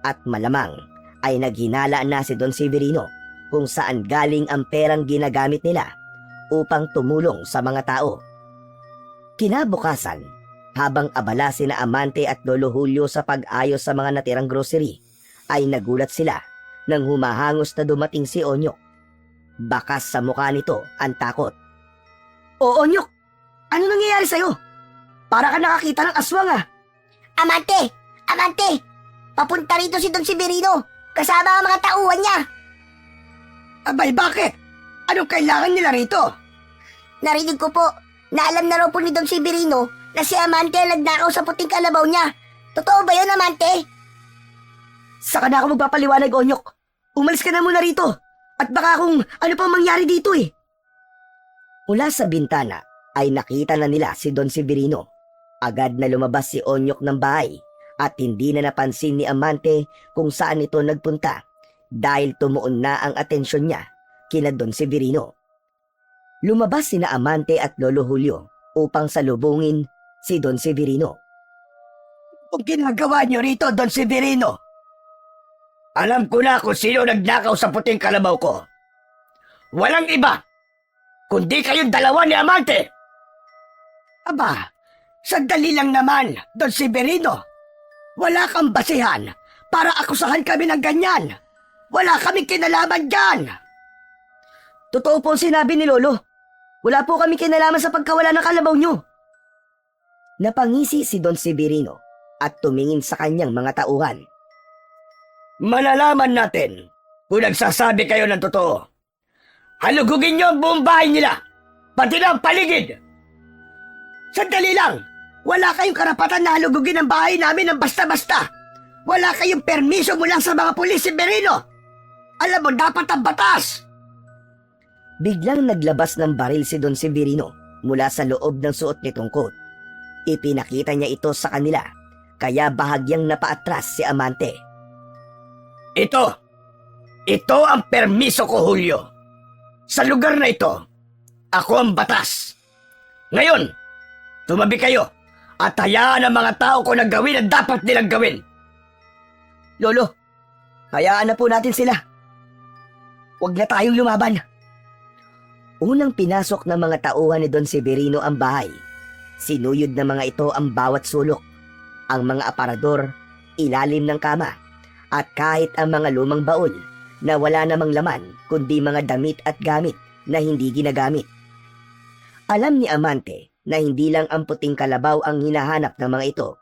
S1: at malamang ay naghinala na si Don Severino kung saan galing ang perang ginagamit nila upang tumulong sa mga tao. Kinabukasan, habang abala sina Amante at Lolo Julio sa pag-ayos sa mga natirang grocery, ay nagulat sila nang humahangos na dumating si Onyok. Bakas sa mukha nito ang takot.
S3: O Onyok, ano nangyayari sa'yo? Para ka nakakita ng aswang ah.
S2: Amante! Amante! Papunta rito si Don Severino, kasama ang mga tauhan niya.
S3: Abay, bakit? Anong kailangan nila rito?
S2: Narinig ko po na alam na raw po ni Don Severino na si Amante ang nagnakaw sa puting kalabaw niya. Totoo ba yun, Amante?
S3: Saka na ako magpapaliwanag, Onyok. Umalis ka na muna rito. At baka kung ano pang mangyari dito eh.
S1: Mula sa bintana ay nakita na nila si Don Severino. Agad na lumabas si Onyok ng bahay at hindi na napansin ni Amante kung saan ito nagpunta dahil tumuon na ang atensyon niya kina Don Severino. Lumabas sina Amante at Lolo Julio upang salubungin si Don Severino.
S3: Kung ginagawa niyo rito, Don Severino? Alam ko na kung sino nagnakaw sa puting kalabaw ko. Walang iba, kundi kayong dalawa ni Amante. Aba, sandali lang naman, Don Severino. Wala kang basihan para akusahan kami ng ganyan. Wala kaming kinalaman dyan.
S1: Totoo po ang sinabi ni Lolo. Wala po kami kinalaman sa pagkawala ng kalabaw nyo. Napangisi si Don Severino at tumingin sa kanyang mga tauhan.
S3: Malalaman natin kung nagsasabi kayo ng totoo. Halugugin niyo ang buong bahay nila, pati na ang paligid. Sandali lang, wala kayong karapatan na halugugin ang bahay namin ng basta-basta. Wala kayong permiso mula sa mga pulis, Severino. Alam mo, dapat ang batas.
S1: Biglang naglabas ng baril si Don Severino mula sa loob ng suot nitong coat. Ipinakita niya ito sa kanila, kaya bahagyang napaatras si Amante.
S3: Ito ang permiso ko, Julio. Sa lugar na ito, ako ang batas. Ngayon, tumabi kayo at hayaan ang mga tao ko na gawin ang dapat nilang gawin.
S1: Lolo, hayaan na po natin sila. Huwag na tayong lumaban. Unang pinasok ng mga tauhan ni Don Severino ang bahay. Sinuyod ng mga ito ang bawat sulok, ang mga aparador, ilalim ng kama, at kahit ang mga lumang baul na wala namang laman kundi mga damit at gamit na hindi ginagamit. Alam ni Amante na hindi lang ang puting kalabaw ang hinahanap ng mga ito,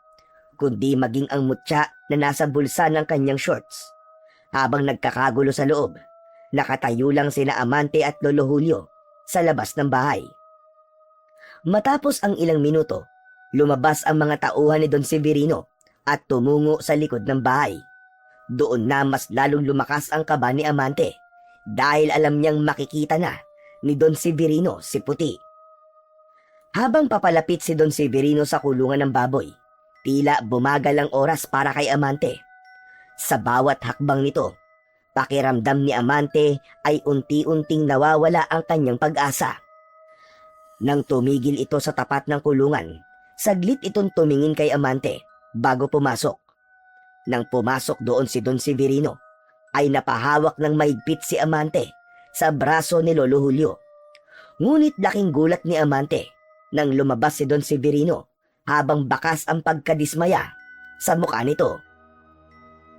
S1: kundi maging ang mutya na nasa bulsa ng kanyang shorts. Habang nagkakagulo sa loob, nakatayo lang sina Amante at Lolo Julio sa labas ng bahay. Matapos ang ilang minuto, lumabas ang mga tauhan ni Don Severino at tumungo sa likod ng bahay. Doon na mas lalong lumakas ang kaba ni Amante dahil alam niyang makikita na ni Don Severino si Puti. Habang papalapit si Don Severino sa kulungan ng baboy, tila bumagal ang oras para kay Amante. Sa bawat hakbang nito, Pakiramdam ni Amante ay unti-unting nawawala ang kanyang pag-asa. Nang tumigil ito sa tapat ng kulungan, saglit itong tumingin kay Amante bago pumasok. Nang pumasok doon si Don Severino, ay napahawak ng mahigpit si Amante sa braso ni Lolo Julio. Ngunit laking gulat ni Amante nang lumabas si Don Severino habang bakas ang pagkadismaya sa mukha nito.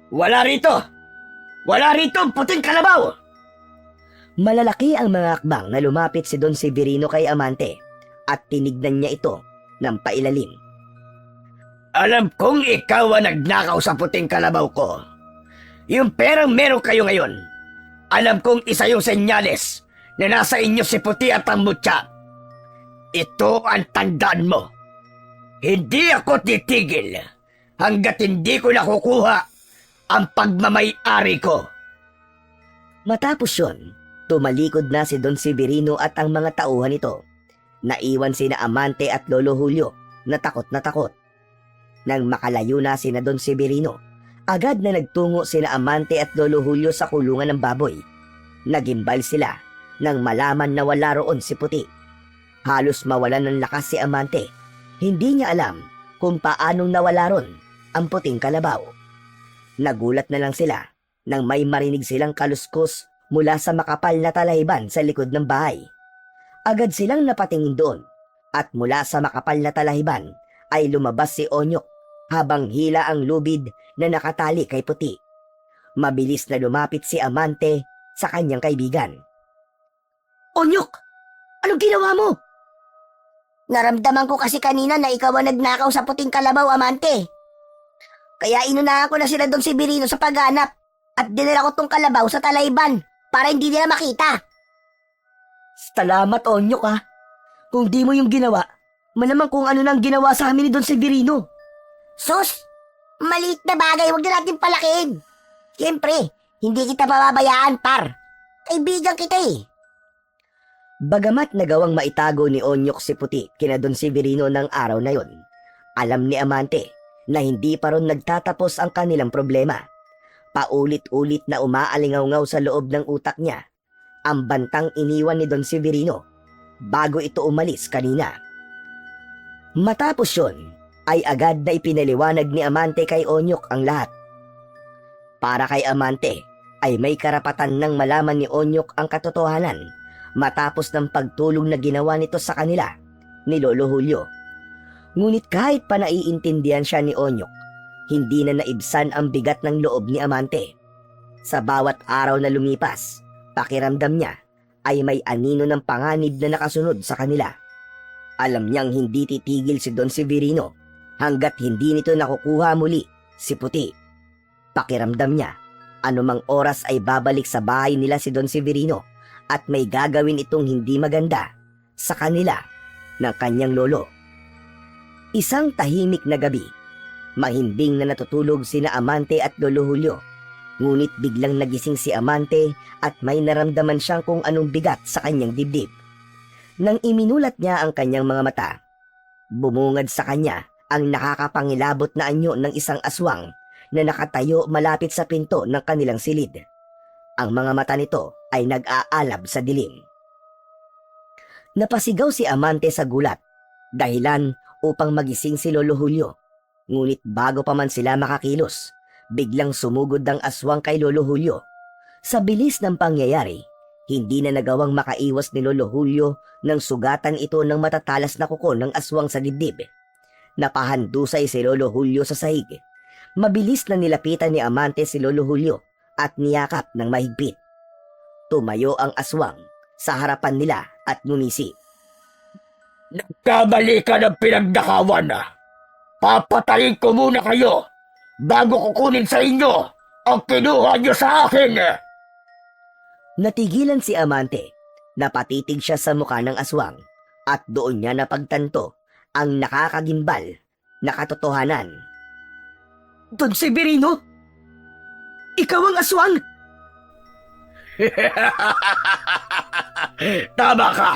S3: Wala rito! Wala rito ang puting kalabaw!
S1: Malalaki ang mga akbang na lumapit si Don Severino kay Amante at tinignan niya ito ng pailalim.
S3: Alam kong ikaw ang nagnakaw sa puting kalabaw ko. Yung perang meron kayo ngayon, alam kong isa yung senyales na nasa inyo si Puti at ang mutya. Ito ang tandaan mo. Hindi ako titigil hanggat hindi ko nakukuha ang pagmamay-ari ko.
S1: Matapos yun, tumalikod na si Don Severino at ang mga tauhan nito. Naiwan sina Amante at Lolo Julio na takot na takot. Nang makalayo na sina Don Severino, agad na nagtungo sina Amante at Lolo Julio sa kulungan ng baboy. Nagimbal sila nang malaman na wala roon si Puti. Halos mawalan ng lakas si Amante. Hindi niya alam kung paanong nawala ron ang puting kalabaw. Nagulat na lang sila nang may marinig silang kaluskos mula sa makapal na talahiban sa likod ng bahay. Agad silang napatingin doon at mula sa makapal na talahiban ay lumabas si Onyok habang hila ang lubid na nakatali kay Puti. Mabilis na lumapit si Amante sa kanyang kaibigan.
S3: Onyok! Anong ginawa mo?
S2: Naramdaman ko kasi kanina na ikaw ang nagnakaw sa puting kalabaw, Amante. Kaya inunahan ko na sila Don Severino sa paghanap at dinala ko tong kalabaw sa talayban para hindi nila makita.
S1: Salamat, Onyok, ha. Kung di mo yung ginawa, malamang kung ano nang ginawa sa amin ni Don Severino.
S2: Sus! Maliit na bagay, huwag na natin palakihin. Siyempre, hindi kita pababayaan, par. Kaibigan kita eh.
S1: Bagamat nagawang maitago ni Onyok si Puti kina Don Severino ng araw na yon, alam ni Amante na hindi pa ron nagtatapos ang kanilang problema. Paulit-ulit na umaalingaw-ngaw sa loob ng utak niya ang bantang iniwan ni Don Severino bago ito umalis kanina. Matapos yon, ay agad na ipinaliwanag ni Amante kay Onyok ang lahat. Para kay Amante ay may karapatan ng malaman ni Onyok ang katotohanan matapos ng pagtulong na ginawa nito sa kanila ni Lolo Julio. Ngunit kahit pa naiintindihan siya ni Onyok, hindi na naibsan ang bigat ng loob ni Amante. Sa bawat araw na lumipas, pakiramdam niya ay may anino ng panganib na nakasunod sa kanila. Alam niyang hindi titigil si Don Severino hanggat hindi nito nakukuha muli si Puti. Pakiramdam niya, anumang oras ay babalik sa bahay nila si Don Severino at may gagawin itong hindi maganda sa kanila ng kanyang lolo. Isang tahimik na gabi, mahimbing na natutulog sina Amante at Lolo Julio. Ngunit biglang nagising si Amante at may naramdaman siyang kung anong bigat sa kanyang dibdib. Nang iminulat niya ang kanyang mga mata, bumungad sa kanya ang nakakapangilabot na anyo ng isang aswang na nakatayo malapit sa pinto ng kanilang silid. Ang mga mata nito ay nag-aalab sa dilim. Napasigaw si Amante sa gulat, dahilan upang magising si Lolo Julio. Ngunit bago pa man sila makakilos, biglang sumugod ang aswang kay Lolo Julio. Sa bilis ng pangyayari, hindi na nagawang makaiwas ni Lolo Julio nang sugatan ito ng matatalas na kuko ng aswang sa dibdib. Napahandusay si Lolo Julio sa sahig. Mabilis na nilapitan ni Amante si Lolo Julio at niyakap ng mahigpit. Tumayo ang aswang sa harapan nila at ngumisi.
S3: Nagkamali ka ng pinagnakawan. Papatayin ko muna kayo bago kukunin sa inyo ang kinuha niyo sa akin.
S1: Natigilan si Amante. Napatitig siya sa mukha ng aswang at doon niya napagtanto ang nakakagimbal na katotohanan.
S3: Don Severino? Ikaw ang aswang? Tama ka.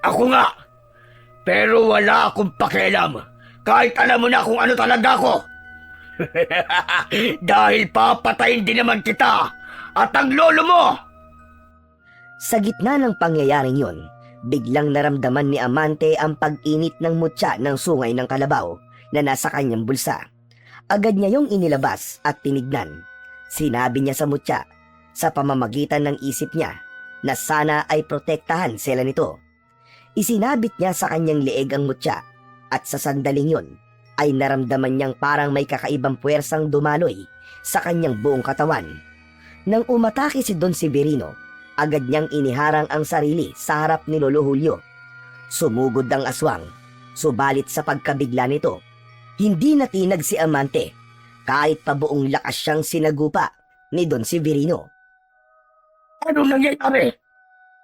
S3: Ako nga. Pero wala akong pakialam. Kahit alam mo na kung ano talaga ako. Dahil papatayin din naman kita at ang lolo mo!
S1: Sa gitna ng pangyayaring yon, biglang naramdaman ni Amante ang pag-init ng mutya ng sungay ng kalabaw na nasa kanyang bulsa. Agad niya yung inilabas at tinignan. Sinabi niya sa mutya, sa pamamagitan ng isip niya, na sana ay protektahan sila nito. Isinabit niya sa kanyang leeg ang mutya at sa sandaling yon ay naramdaman niyang parang may kakaibang puwersang dumaloy sa kanyang buong katawan. Nang umatake si Don Severino, agad niyang iniharang ang sarili sa harap ni Lolo Julio. Sumugod ang aswang, subalit sa pagkabigla nito, hindi natinag si Amante kahit pa buong lakas siyang sinagupa ni Don Severino.
S3: Ano nangyayari?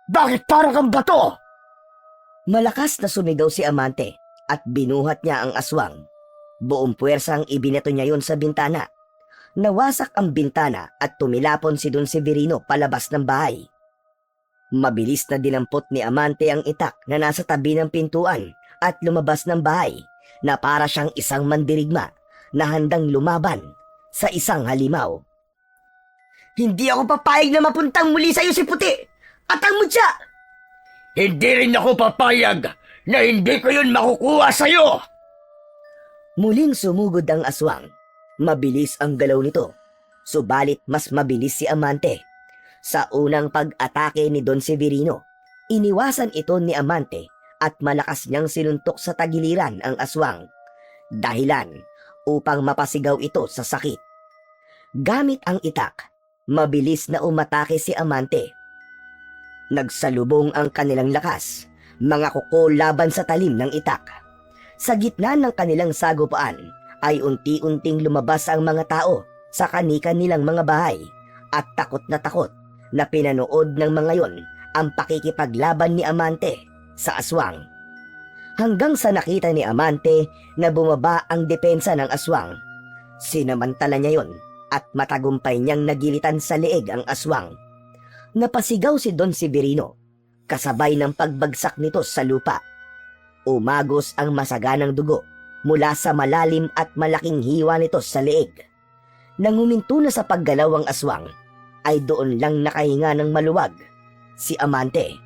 S3: Bakit parang kang bato?
S1: Malakas na sumigaw si Amante at binuhat niya ang aswang. Buong puwersang ibinato niya yon sa bintana. Nawasak ang bintana at tumilapon si Don Severino palabas ng bahay. Mabilis na dinampot ni Amante ang itak na nasa tabi ng pintuan at lumabas ng bahay na para siyang isang mandirigma na handang lumaban sa isang halimaw.
S2: Hindi ako papayag na mapuntang muli sa'yo si Puti at ang mutya!
S3: Hindi rin ako papayag na hindi ko yun makukuha sa'yo!
S1: Muling sumugod ang aswang. Mabilis ang galaw nito, subalit mas mabilis si Amante. Sa unang pag-atake ni Don Severino, iniwasan ito ni Amante at malakas niyang sinuntok sa tagiliran ang aswang. Dahilan upang mapasigaw ito sa sakit. Gamit ang itak, mabilis na umatake si Amante. Nagsalubong ang kanilang lakas, mga kuko laban sa talim ng itak. Sa gitna ng kanilang sagupaan ay unti-unting lumabas ang mga tao sa kanikan nilang mga bahay at takot na pinanood ng mga yon ang pakikipaglaban ni Amante sa aswang. Hanggang sa nakita ni Amante na bumaba ang depensa ng aswang. Sinamantala niya yon at matagumpay niyang nagilitan sa leeg ang aswang. Napasigaw si Don Severino, kasabay ng pagbagsak nito sa lupa. Umagos ang masaganang dugo mula sa malalim at malaking hiwa nito sa leeg. Nang huminto na sa paggalaw ang aswang, ay doon lang nakahinga ng maluwag si Amante.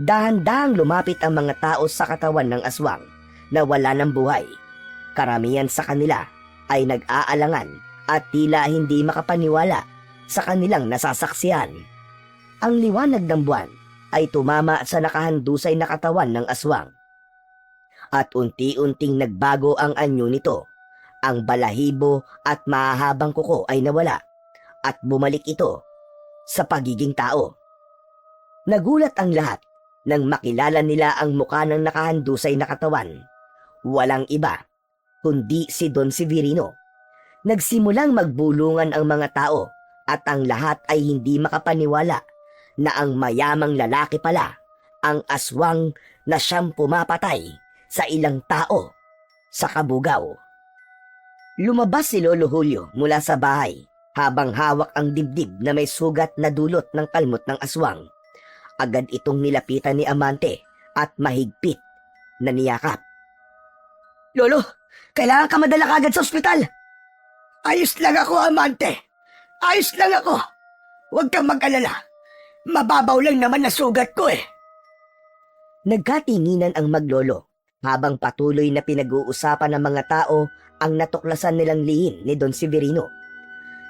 S1: Dahan-dahang lumapit ang mga tao sa katawan ng aswang na wala ng buhay. Karamihan sa kanila ay nag-aalangan at tila hindi makapaniwala sa kanilang nasasaksihan. Ang liwanag ng buwan ay tumama sa nakahandusay na katawan ng aswang. At unti-unting nagbago ang anyo nito. Ang balahibo at mahahabang kuko ay nawala at bumalik ito sa pagiging tao. Nagulat ang lahat nang makilala nila ang mukha ng nakahandusay na katawan. Walang iba kundi si Don Severino. Nagsimulang magbulungan ang mga tao at ang lahat ay hindi makapaniwala na ang mayamang lalaki pala ang aswang na siyang pumapatay sa ilang tao sa Kabugaw. Lumabas si Lolo Julio mula sa bahay habang hawak ang dibdib na may sugat na dulot ng kalmot ng aswang. Agad itong nilapitan ni Amante at mahigpit na niyakap.
S2: Lolo, kailangan ka madala kagad sa ospital!
S3: Ayos lang ako, Amante. Ayos lang ako. Huwag kang mag-alala. Mababaw lang naman na sugat ko eh.
S1: Nagkatinginan ang maglolo habang patuloy na pinag-uusapan ng mga tao ang natuklasan nilang lihim ni Don Severino.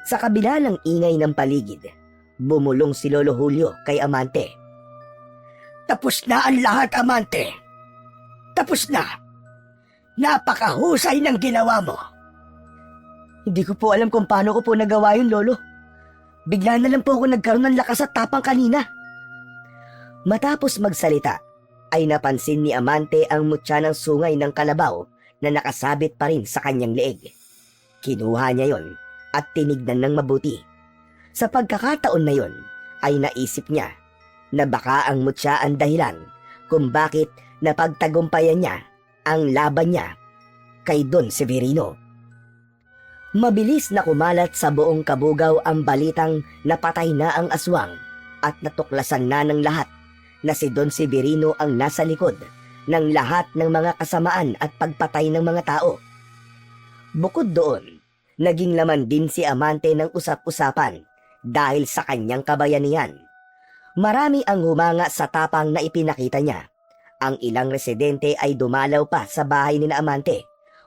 S1: Sa kabila ng ingay ng paligid, bumulong si Lolo Julio kay Amante.
S3: Tapos na ang lahat, Amante. Tapos na. Napakahusay ng ginawa mo.
S1: Hindi ko po alam kung paano ko po nagawa yun, Lolo. Bigla na lang po ako nagkaroon ng lakas at tapang kanina. Matapos magsalita, ay napansin ni Amante ang mutya ng sungay ng kalabaw na nakasabit pa rin sa kanyang leeg. Kinuha niya yon at tinignan ng mabuti. Sa pagkakataon na yon, ay naisip niya na baka ang mutya ang dahilan kung bakit napagtagumpayan niya ang laban niya kay Don Severino. Mabilis na kumalat sa buong Kabugaw ang balitang napatay na ang aswang at natuklasan na ng lahat na si Don Severino ang nasa likod ng lahat ng mga kasamaan at pagpatay ng mga tao. Bukod doon, naging laman din si Amante ng usap-usapan dahil sa kanyang kabayanihan. Marami ang humanga sa tapang na ipinakita niya. Ang ilang residente ay dumalaw pa sa bahay ni na Amante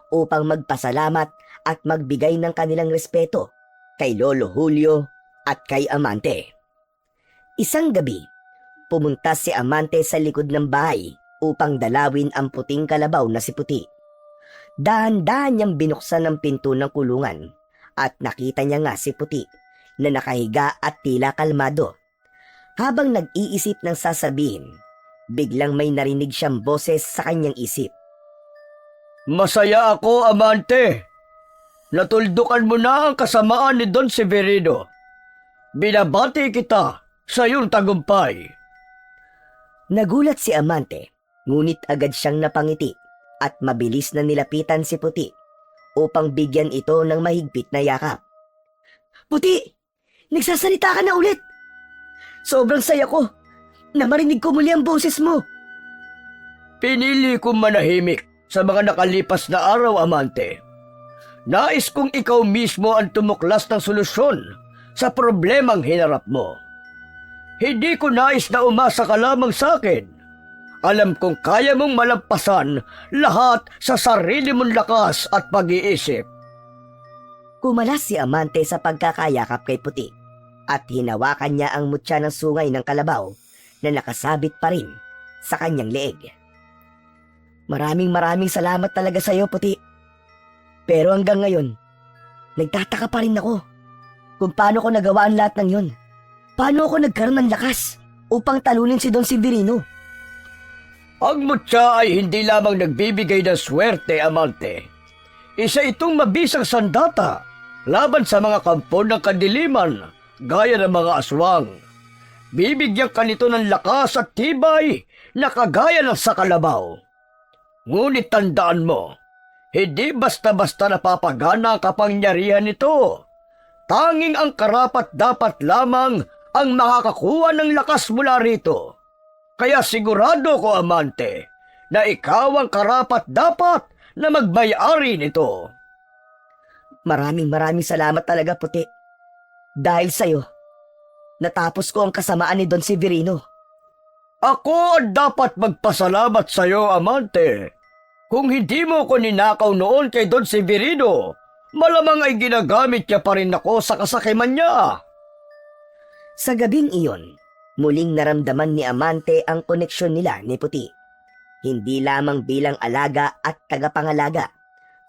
S1: upang magpasalamat at magbigay ng kanilang respeto kay Lolo Julio at kay Amante. Isang gabi, pumunta si Amante sa likod ng bahay upang dalawin ang puting kalabaw na si Puti. Dahan-dahan niyang binuksan ang pinto ng kulungan at nakita niya nga si Puti na nakahiga at tila kalmado. Habang nag-iisip ng sasabihin, biglang may narinig siyang boses sa kanyang isip.
S3: Masaya ako, Amante. Natuldukan mo na ang kasamaan ni Don Severino. Binabati kita sa iyong tagumpay.
S1: Nagulat si Amante, ngunit agad siyang napangiti at mabilis na nilapitan si Puti upang bigyan ito ng mahigpit na yakap. Puti, nagsasalita ka na ulit. Sobrang saya ko na marinig ko muli ang boses mo.
S3: Pinili kong manahimik sa mga nakalipas na araw, Amante. Nais kong ikaw mismo ang tumuklas ng solusyon sa problemang hinarap mo. Hindi ko nais na umasa ka lamang sa akin. Alam kong kaya mong malampasan lahat sa sarili mong lakas at pag-iisip.
S1: Kumalas si Amante sa pagkakayakap kay Puti at hinawakan niya ang mutya ng sungay ng kalabaw na nakasabit pa rin sa kanyang leeg. Maraming salamat talaga sa iyo, Puti. Pero hanggang ngayon, nagtataka pa rin ako kung paano ko nagawa ang lahat ng yun. Paano ako nagkaroon ng lakas upang talunin si Don Severino?
S3: Ang mutya ay hindi lamang nagbibigay ng swerte, Amante. Isa itong mabisang sandata laban sa mga kampo ng kadiliman gaya ng mga aswang. Bibigyan ka nito ng lakas at tibay na kagaya ng sa kalabaw. Ngunit tandaan mo, hindi basta-basta napapagana ang kapangyarihan nito. Tanging ang karapat-dapat lamang ang makakakuha ng lakas mula rito. Kaya sigurado ko, Amante, na ikaw ang karapat-dapat na magmay-ari nito.
S1: Maraming salamat talaga, Puti. Dahil sa'yo, natapos ko ang kasamaan ni Don Severino.
S3: Ako ang dapat magpasalamat sa iyo, Amante. Kung hindi mo ko ninakaw noon kay Don Severino, malamang ay ginagamit niya pa rin ako sa kasakiman niya.
S1: Sa gabing iyon, muling naramdaman ni Amante ang koneksyon nila ni Puti. Hindi lamang bilang alaga at tagapangalaga,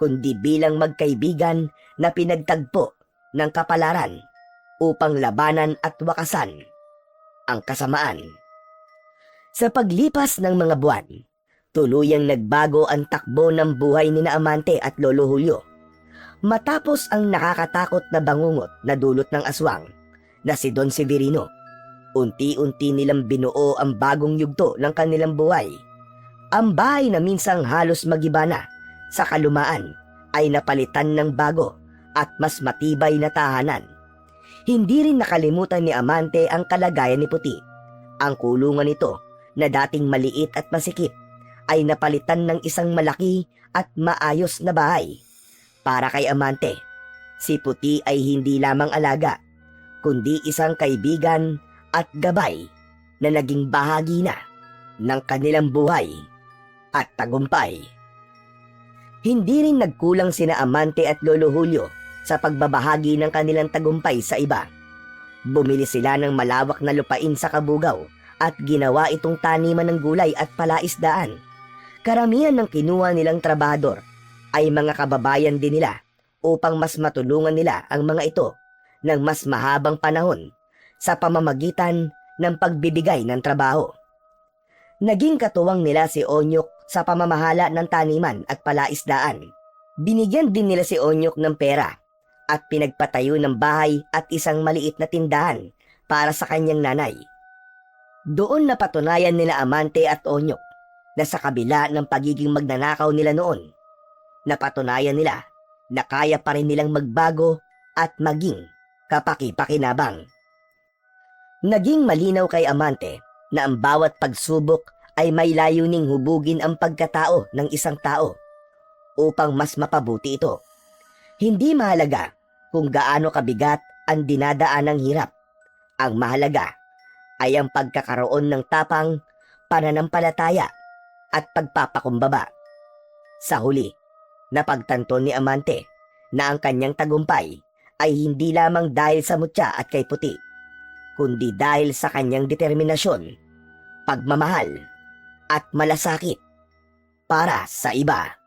S1: kundi bilang magkaibigan na pinagtagpo ng kapalaran upang labanan at wakasan ang kasamaan. Sa paglipas ng mga buwan, tuluyang nagbago ang takbo ng buhay ni na Amante at Lolo Julio. Matapos ang nakakatakot na bangungot na dulot ng aswang na si Don Severino, unti-unti nilang binuo ang bagong yugto ng kanilang buhay. Ang bahay na minsang halos magiba na sa kalumaan ay napalitan ng bago at mas matibay na tahanan. Hindi rin nakalimutan ni Amante ang kalagayan ni Puti. Ang kulungan nito na dating maliit at masikip ay napalitan ng isang malaki at maayos na bahay. Para kay Amante, si Puti ay hindi lamang alaga, kundi isang kaibigan at gabay na naging bahagi na ng kanilang buhay at tagumpay. Hindi rin nagkulang sina Amante at Lolo Julio sa pagbabahagi ng kanilang tagumpay sa iba. Bumili sila ng malawak na lupain sa Kabugaw at ginawa itong taniman ng gulay at palaisdaan. Karamihan ng kinuha nilang trabahador ay mga kababayan din nila upang mas matulungan nila ang mga ito ng mas mahabang panahon sa pamamagitan ng pagbibigay ng trabaho. Naging katuwang nila si Onyok sa pamamahala ng taniman at palaisdaan. Binigyan din nila si Onyok ng pera at pinagpatayo ng bahay at isang maliit na tindahan para sa kanyang nanay. Doon napatunayan nila Amante at Onyok na sa kabila ng pagiging magnanakaw nila noon, napatunayan nila na kaya pa rin nilang magbago at maging kapaki-pakinabang. Naging malinaw kay Amante na ang bawat pagsubok ay may layuning hubugin ang pagkatao ng isang tao upang mas mapabuti ito. Hindi mahalaga kung gaano kabigat ang dinadaan ng hirap. Ang mahalaga ay ang pagkakaroon ng tapang, pananampalataya at pagpapakumbaba. Sa huli, napagtanto ni Amante na ang kanyang tagumpay ay hindi lamang dahil sa mutya at kay puti, kundi dahil sa kanyang determinasyon, pagmamahal at malasakit para sa iba.